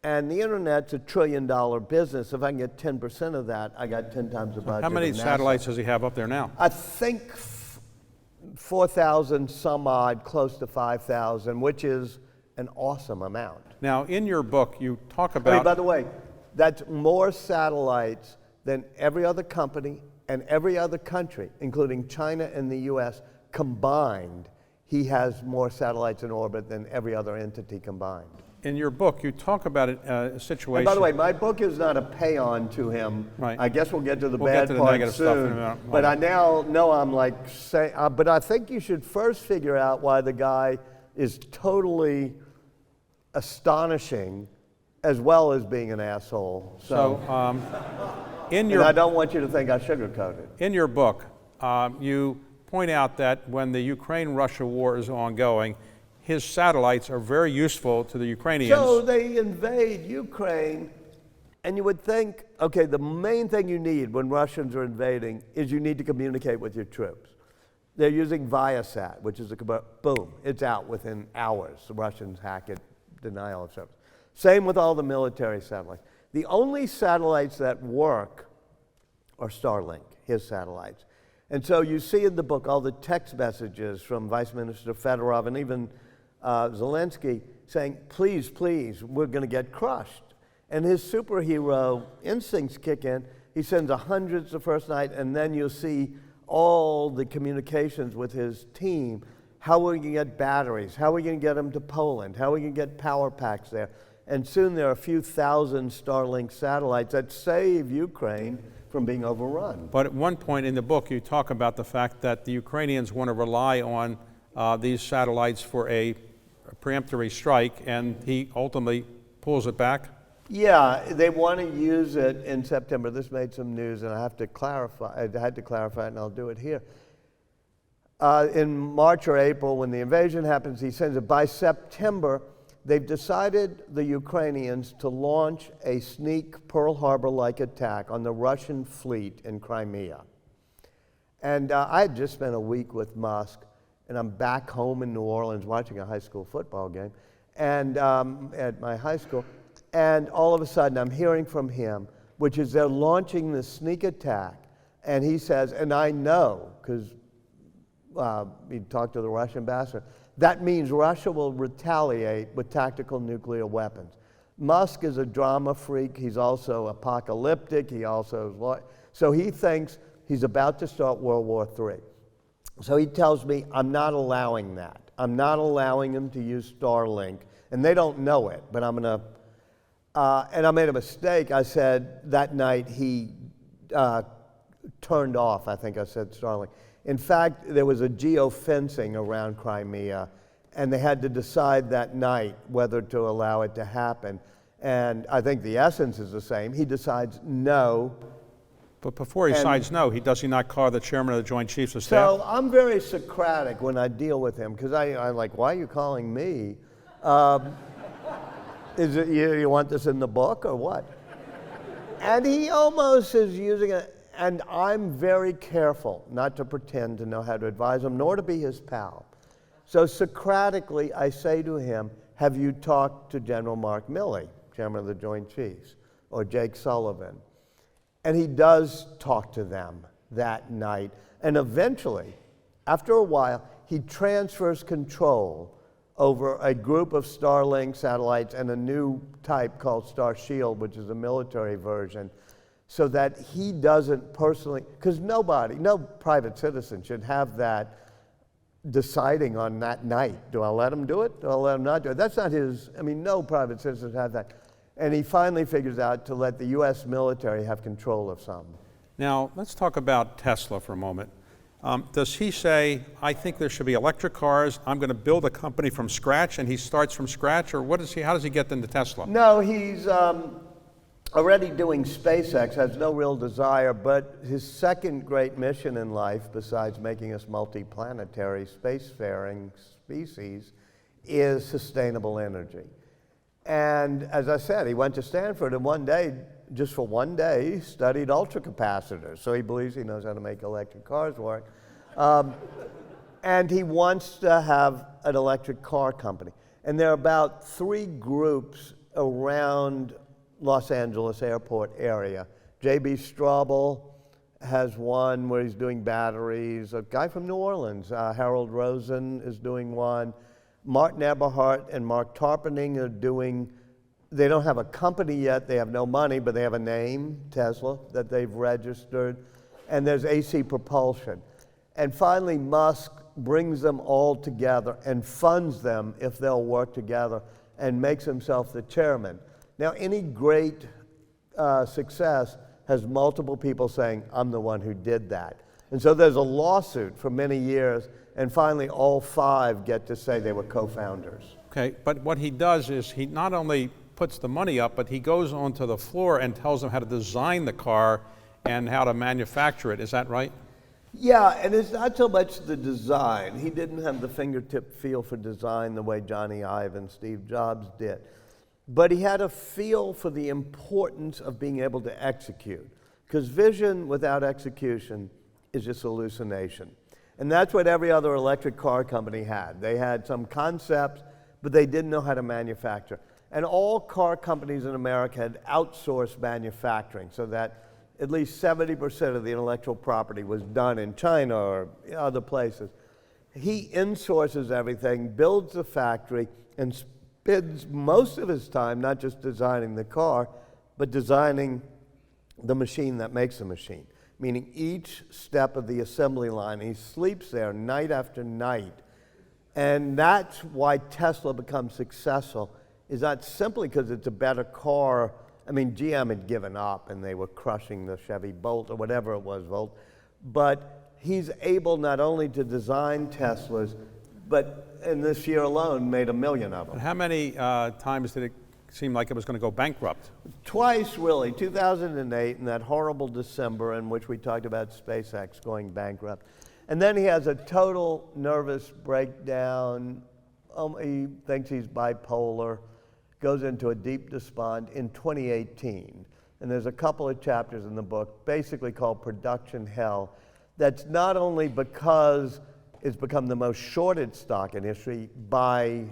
Speaker 4: And the internet's $1 trillion business. If I can get 10% of that, I got 10 times the budget.
Speaker 3: How many
Speaker 4: of NASA.
Speaker 3: satellites does he have up there now?
Speaker 4: I think 4,000 some odd, close to 5,000, which is an awesome amount.
Speaker 3: Now, in your book, you talk about...
Speaker 4: I mean, by the way, that's more satellites than every other company and every other country, including China and the US combined. He has more satellites in orbit than every other entity combined.
Speaker 3: In your book, you talk about a situation...
Speaker 4: And by the way, my book is not a pay-on to him.
Speaker 3: Right.
Speaker 4: I guess we'll get to the
Speaker 3: We'll
Speaker 4: bad
Speaker 3: get to the
Speaker 4: part
Speaker 3: negative
Speaker 4: soon.
Speaker 3: stuff in a minute.
Speaker 4: But I now know I'm like saying... but I think you should first figure out why the guy is totally astonishing as well as being an asshole.
Speaker 3: So,
Speaker 4: and I don't want you to think I sugarcoated.
Speaker 3: In your book, you point out that when the Ukraine-Russia war is ongoing, his satellites are very useful to the Ukrainians.
Speaker 4: So they invade Ukraine, and you would think, okay, the main thing you need when Russians are invading is you need to communicate with your troops. They're using Viasat, which is boom, it's out within hours. The Russians hack it, denial of service. Same with all the military satellites. The only satellites that work are Starlink, his satellites. And so you see in the book all the text messages from Vice Minister Fedorov and even Zelensky saying, please, please, we're going to get crushed. And his superhero instincts kick in. He sends hundreds the first night, and then you'll see all the communications with his team. How are we going to get batteries? How are we going to get them to Poland? How are we going to get power packs there? And soon there are a few thousand Starlink satellites that save Ukraine from being overrun.
Speaker 3: But at one point in the book, you talk about the fact that the Ukrainians want to rely on these satellites for a preemptory strike, and he ultimately pulls it back.
Speaker 4: Yeah, they want to use it in September. This made some news, and I have to clarify. I had to clarify it, and I'll do it here. In March or April, when the invasion happens, he sends it. By September, they've decided, the Ukrainians, to launch a sneak Pearl Harbor-like attack on the Russian fleet in Crimea. And I had just spent a week with Musk, and I'm back home in New Orleans watching a high school football game, and at my high school. And all of a sudden, I'm hearing from him, which is they're launching this sneak attack. And he says, and I know, because he talked to the Russian ambassador, that means Russia will retaliate with tactical nuclear weapons. Musk is a drama freak. He's also apocalyptic. He also is, so he thinks he's about to start World War III. So he tells me, I'm not allowing that. I'm not allowing him to use Starlink. And they don't know it, but I'm going to. And I made a mistake. I said that night he turned off, I think I said Starlink. In fact, there was a geofencing around Crimea, and they had to decide that night whether to allow it to happen. And I think the essence is the same. He decides no.
Speaker 3: But before he decides no, does he not call the chairman of the Joint Chiefs of Staff?
Speaker 4: So I'm very Socratic when I deal with him, because I'm like, why are you calling me? Is it you want this in the book or what? And he almost is using it, and I'm very careful not to pretend to know how to advise him, nor to be his pal. So Socratically, I say to him, have you talked to General Mark Milley, chairman of the Joint Chiefs, or Jake Sullivan? And he does talk to them that night. And eventually, after a while, he transfers control over a group of Starlink satellites and a new type called Star Shield, which is a military version, so that he doesn't personally, because no private citizen should have that deciding on that night. Do I let him do it? Do I let him not do it? That's not his, no private citizen have that. And he finally figures out to let the US military have control of some.
Speaker 3: Now, let's talk about Tesla for a moment. Does he say, I think there should be electric cars, I'm going to build a company from scratch, and he starts from scratch, or how does he get into Tesla?
Speaker 4: No, he's already doing SpaceX, has no real desire, but his second great mission in life, besides making us multi-planetary spacefaring species, is sustainable energy. And as I said, he went to Stanford, and one day, just for one day, studied ultracapacitors. So he believes he knows how to make electric cars work. And he wants to have an electric car company. And there are about 3 groups around Los Angeles airport area. J.B. Straubel has one where he's doing batteries. A guy from New Orleans, Harold Rosen, is doing one. Martin Eberhart and Mark Tarpenning are doing, they don't have a company yet, they have no money, but they have a name, Tesla, that they've registered. And there's AC Propulsion. And finally, Musk brings them all together and funds them if they'll work together, and makes himself the chairman. Now, any great success has multiple people saying, I'm the one who did that. And so there's a lawsuit for many years, and finally all 5 get to say they were co-founders.
Speaker 3: Okay, but what he does is he not only puts the money up, but he goes onto the floor and tells them how to design the car and how to manufacture it. Is that right?
Speaker 4: Yeah, and it's not so much the design. He didn't have the fingertip feel for design the way Johnny Ive and Steve Jobs did. But he had a feel for the importance of being able to execute. Because vision without execution is just hallucination. And that's what every other electric car company had. They had some concepts, but they didn't know how to manufacture. And all car companies in America had outsourced manufacturing, so that at least 70% of the intellectual property was done in China or other places. He insources everything, builds the factory, and spends most of his time not just designing the car, but designing the machine that makes the machine, meaning each step of the assembly line. He sleeps there night after night. And that's why Tesla becomes successful is not simply because it's a better car. I mean, GM had given up and they were crushing the Chevy Bolt or whatever it was, Volt. But he's able not only to design Teslas, but in this year alone made 1 million of them.
Speaker 3: And how many times did it seem like it was going to go bankrupt?
Speaker 4: Twice, really. 2008, in that horrible December in which we talked about SpaceX going bankrupt. And then he has a total nervous breakdown. He thinks he's bipolar, goes into a deep despond in 2018. And there's a couple of chapters in the book, basically called Production Hell. That's not only because it's become the most shorted stock in history by,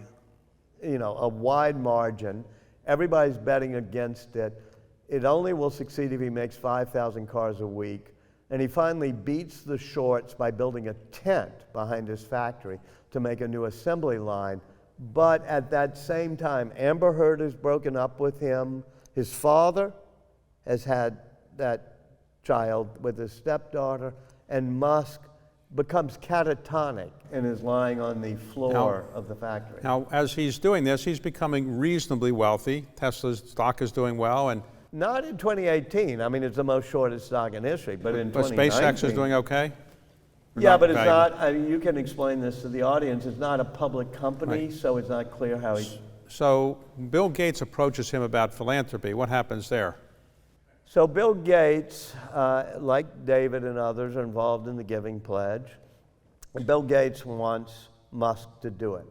Speaker 4: a wide margin. Everybody's betting against it. It only will succeed if he makes 5,000 cars a week. And he finally beats the shorts by building a tent behind his factory to make a new assembly line. But at that same time, Amber Heard has broken up with him. His father has had that child with his stepdaughter. And Musk becomes catatonic and is lying on the floor of the factory.
Speaker 3: Now, as he's doing this, he's becoming reasonably wealthy. Tesla's stock is doing well, and
Speaker 4: Not in 2018. I mean, it's the most shorted stock in history, but in 2019.
Speaker 3: SpaceX is doing okay? Or
Speaker 4: Yeah, but it's
Speaker 3: valuable?
Speaker 4: not, I mean, you can explain this to the audience. It's not a public company, so it's not clear how he.
Speaker 3: So Bill Gates approaches him about philanthropy. What happens there?
Speaker 4: So Bill Gates, like David and others, are involved in the Giving Pledge. And Bill Gates wants Musk to do it.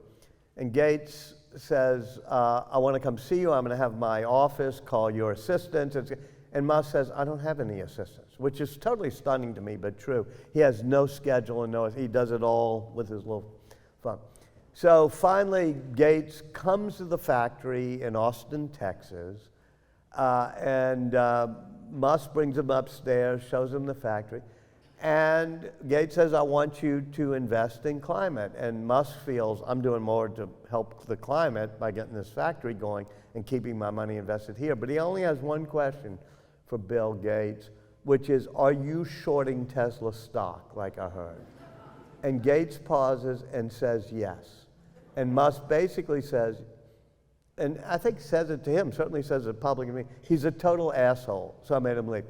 Speaker 4: And Gates says, I want to come see you. I'm going to have my office, call your assistants. And Musk says, I don't have any assistants, which is totally stunning to me, but true. He has no schedule and he does it all with his little phone. So finally, Gates comes to the factory in Austin, Texas, and Musk brings him upstairs, shows him the factory, and Gates says, I want you to invest in climate. And Musk feels, I'm doing more to help the climate by getting this factory going and keeping my money invested here. But he only has one question for Bill Gates, which is, are you shorting Tesla stock, like I heard? And Gates pauses and says yes. And Musk basically says, and I think says it to him, certainly says it publicly, he's a total asshole, so I made him leave.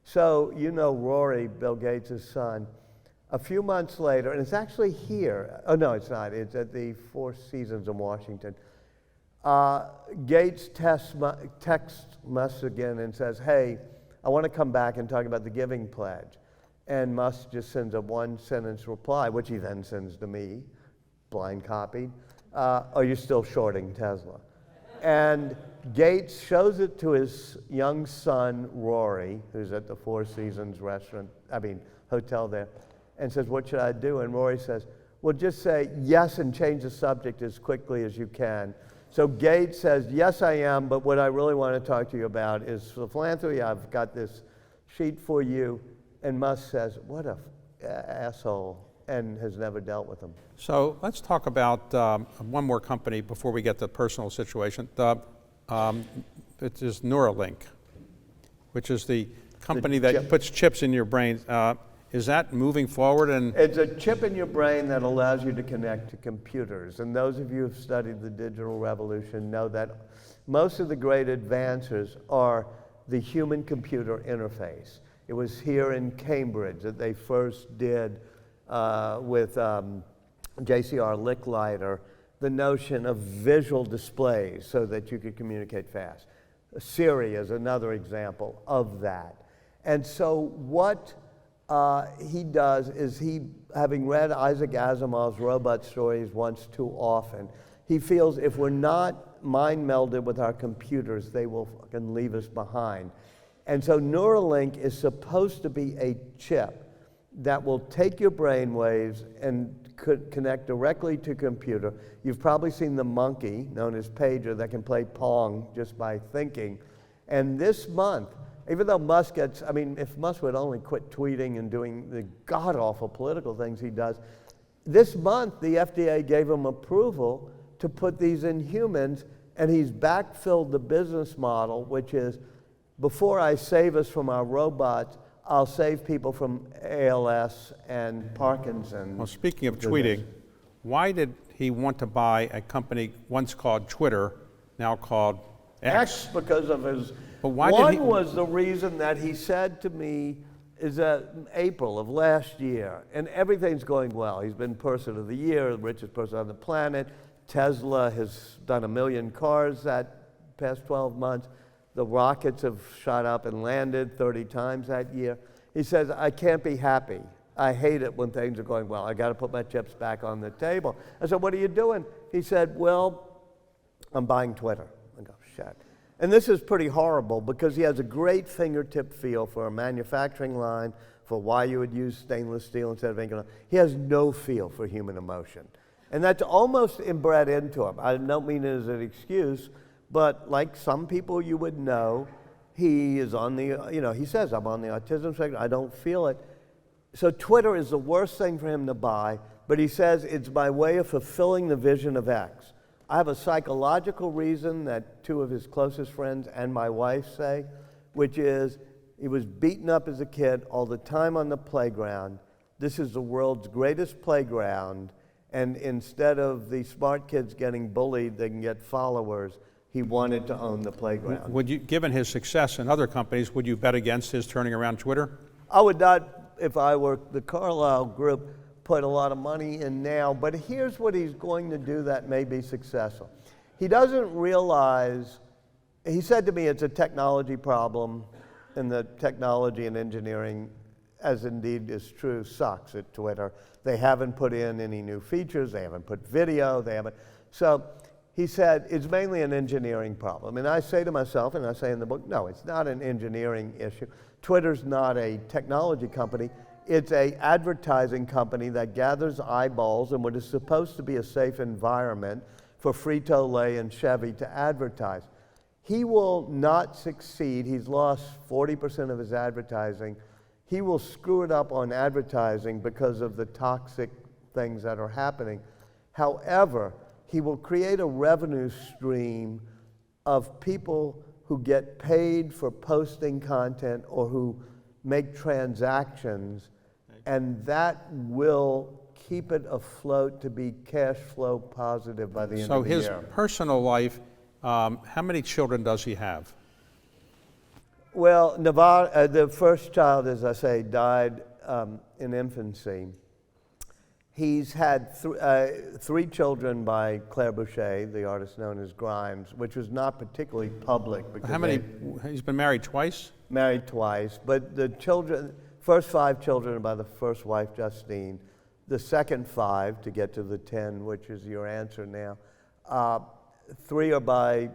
Speaker 4: So, Rory, Bill Gates' son, a few months later, and it's actually here, oh no, it's not, it's at the Four Seasons in Washington. Gates texts Musk again and says, hey, I want to come back and talk about the Giving Pledge. And Musk just sends a one-sentence reply, which he then sends to me, blind copied, are you still shorting Tesla? And Gates shows it to his young son, Rory, who's at the Four Seasons hotel there, and says, what should I do? And Rory says, well, just say yes and change the subject as quickly as you can. So Gates says, yes, I am, but what I really want to talk to you about is philanthropy. I've got this sheet for you. And Musk says, what a asshole, and has never dealt with him.
Speaker 3: So let's talk about one more company before we get to the personal situation. It is Neuralink, which is the company that puts chips in your brain. Is that moving forward? And
Speaker 4: it's a chip in your brain that allows you to connect to computers. And those of you who've studied the digital revolution know that most of the great advances are the human-computer interface. It was here in Cambridge that they first did with J.C.R. Licklider the notion of visual displays so that you could communicate fast. Siri is another example of that. And so what he does is having read Isaac Asimov's robot stories once too often, he feels if we're not mind melded with our computers, they will fucking leave us behind. And so Neuralink is supposed to be a chip that will take your brain waves and could connect directly to computer. You've probably seen the monkey, known as Pager, that can play Pong just by thinking. And this month, even though Musk if Musk would only quit tweeting and doing the god-awful political things he does, this month the FDA gave him approval to put these in humans, and he's backfilled the business model, which is, before I save us from our robots, I'll save people from ALS and Parkinson's.
Speaker 3: well, speaking of tweeting, why did he want to buy a company once called Twitter now called X.
Speaker 4: because of his.
Speaker 3: But why did
Speaker 4: one
Speaker 3: he-
Speaker 4: was the reason that he said to me is that April of last year, and everything's going well. He's been Person of the Year, the richest person on the planet. Tesla has done 1 million cars that past 12 months. The rockets have shot up and landed 30 times that year. He says, I can't be happy. I hate it when things are going well. I got to put my chips back on the table. I said, what are you doing? He said, well, I'm buying Twitter. I go, shit. And this is pretty horrible because he has a great fingertip feel for a manufacturing line, for why you would use stainless steel instead of ink. He has no feel for human emotion. And that's almost inbred into him. I don't mean it as an excuse, but like some people you would know, he is on the, he says, I'm on the autism spectrum, I don't feel it. So Twitter is the worst thing for him to buy, but he says it's my way of fulfilling the vision of X. I have a psychological reason that 2 of his closest friends and my wife say, which is he was beaten up as a kid all the time on the playground. This is the world's greatest playground, and instead of the smart kids getting bullied, they can get followers. He wanted to own the playground.
Speaker 3: Would you, given his success in other companies, would you bet against his turning around Twitter?
Speaker 4: I would not, if I were the Carlyle Group, put a lot of money in now, but here's what he's going to do that may be successful. He doesn't realize, he said to me it's a technology problem, and the technology and engineering, as indeed is true, sucks at Twitter. They haven't put in any new features, they haven't put video, they haven't. So he said it's mainly an engineering problem. And I say to myself, and I say in the book, no, it's not an engineering issue. Twitter's not a technology company. It's an advertising company that gathers eyeballs in what is supposed to be a safe environment for Frito-Lay and Chevy to advertise. He will not succeed. He's lost 40% of his advertising. He will screw it up on advertising because of the toxic things that are happening. However, he will create a revenue stream of people who get paid for posting content or who make transactions, and that will keep it afloat to be cash flow positive by the end
Speaker 3: So
Speaker 4: of the
Speaker 3: his
Speaker 4: year.
Speaker 3: personal life, how many children does he have?
Speaker 4: Well, Nevada, the first child, as I say, died in infancy. He's had 3 children by Claire Boucher, the artist known as Grimes, which was not particularly public. Because
Speaker 3: How many? He's been married twice?
Speaker 4: married twice, but the children, first 5 children are by the first wife, Justine. The second 5, to get to the 10, which is your answer now, 3 are by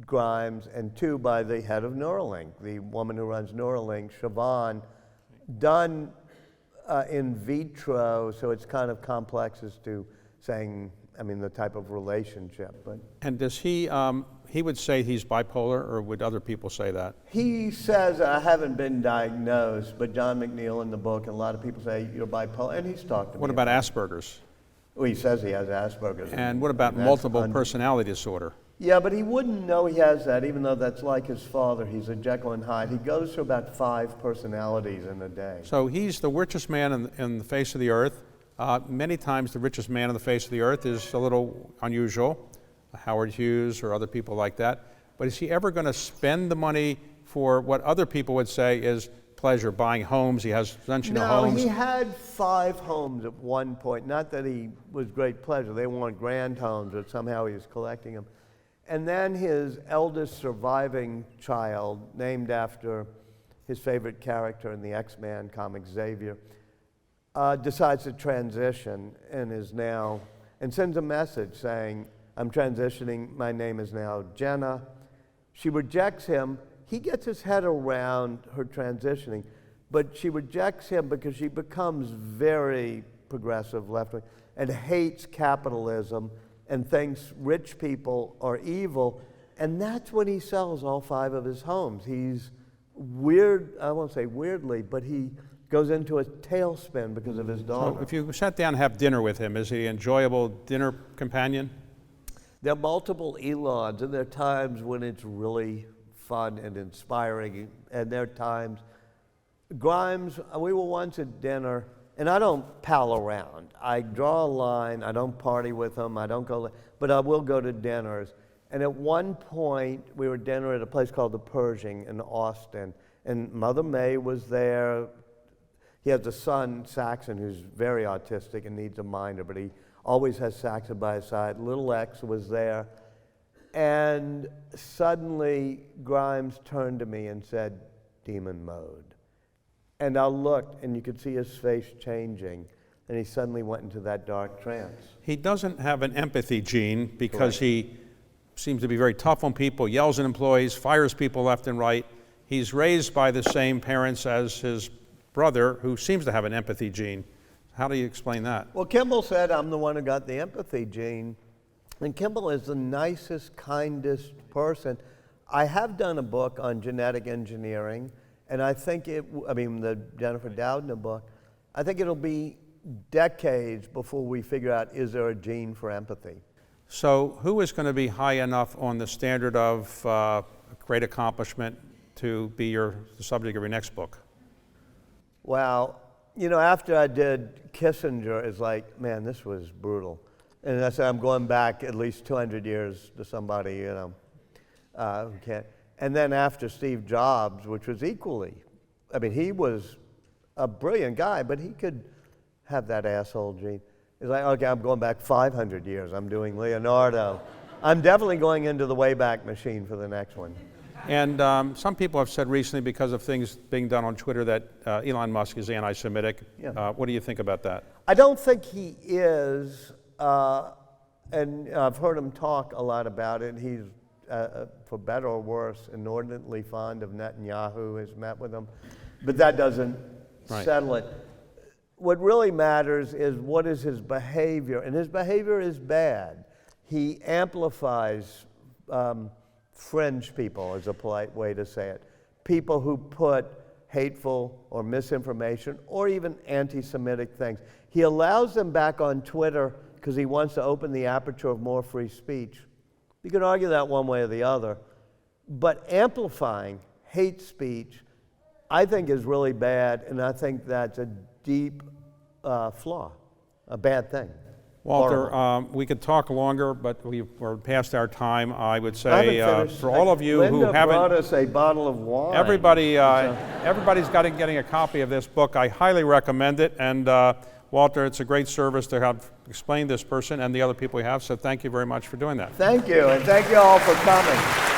Speaker 4: Grimes and 2 by the head of Neuralink, the woman who runs Neuralink, Siobhan, done in vitro, so it's kind of complex as to saying, the type of relationship. But
Speaker 3: And does he would say he's bipolar, or would other people say that?
Speaker 4: he says, I haven't been diagnosed, but John McNeil in the book, and a lot of people say you're bipolar, and he's talked to me.
Speaker 3: What about Asperger's?
Speaker 4: Well, he says he has Asperger's.
Speaker 3: And what about
Speaker 4: that's
Speaker 3: multiple personality disorder?
Speaker 4: Yeah, but he wouldn't know he has that, even though that's like his father. He's a Jekyll and Hyde. He goes through about 5 personalities in a day.
Speaker 3: So he's the richest man in the face of the earth. Many times the richest man on the face of the earth is a little unusual, Howard Hughes or other people like that. But is he ever going to spend the money for what other people would say is pleasure, buying homes? He has essentially no homes.
Speaker 4: He had 5 homes at one point. Not that he was great pleasure. They weren't grand homes, but somehow he was collecting them. And then his eldest surviving child, named after his favorite character in the X-Men comic, Xavier, decides to transition and sends a message saying, I'm transitioning, my name is now Jenna. She rejects him. He gets his head around her transitioning, but she rejects him because she becomes very progressive left-wing and hates capitalism and thinks rich people are evil, and that's when he sells all 5 of his homes. He's weird, I won't say weirdly, but he goes into a tailspin because of his daughter.
Speaker 3: So if you sat down and have dinner with him, is he an enjoyable dinner companion?
Speaker 4: There are multiple Elons, and there are times when it's really fun and inspiring, and there are times, Grimes, we were once at dinner, and I don't pal around. I draw a line, I don't party with him, I don't go, but I will go to dinners. And at one point, we were dinner at a place called the Pershing in Austin, and Mother May was there. He has a son, Saxon, who's very autistic and needs a minder, but he always has Saxon by his side. Little X was there. And suddenly, Grimes turned to me and said, "Demon mode." And I looked, and you could see his face changing, and he suddenly went into that dark trance.
Speaker 3: He doesn't have an empathy gene because he seems to be very tough on people, yells at employees, fires people left and right. He's raised by the same parents as his brother, who seems to have an empathy gene. How do you explain that?
Speaker 4: Well, Kimball said, "I'm the one who got the empathy gene." And Kimball is the nicest, kindest person. I have done a book on genetic engineering, and I think the Jennifer Doudna book, I think it'll be decades before we figure out, is there a gene for empathy?
Speaker 3: So who is going to be high enough on the standard of great accomplishment to be the subject of your next book?
Speaker 4: Well, after I did Kissinger, it's like, man, this was brutal. And I said, I'm going back at least 200 years to somebody, who can't. And then after Steve Jobs, which was equally, he was a brilliant guy, but he could have that asshole gene. It's like, okay, I'm going back 500 years. I'm doing Leonardo. I'm definitely going into the Wayback Machine for the next one.
Speaker 3: And some people have said recently, because of things being done on Twitter, that Elon Musk is anti-Semitic.
Speaker 4: Yeah.
Speaker 3: What do you think about that?
Speaker 4: I don't think he is, and I've heard him talk a lot about it. He's, for better or worse, inordinately fond of Netanyahu, has met with him, but that doesn't settle it. What really matters is what is his behavior, and his behavior is bad. He amplifies fringe people, is a polite way to say it. People who put hateful or misinformation or even anti-Semitic things. He allows them back on Twitter because he wants to open the aperture of more free speech. You can argue that one way or the other, but amplifying hate speech, I think, is really bad, and I think that's a deep flaw, a bad thing.
Speaker 3: Walter, we could talk longer, but we're past our time. I would say for all of you
Speaker 4: Linda
Speaker 3: who haven't,
Speaker 4: brought us a bottle of wine.
Speaker 3: everybody's getting a copy of this book. I highly recommend it. And Walter, it's a great service to have explained this person and the other people we have. So thank you very much for doing that.
Speaker 4: Thank you, and thank you all for coming.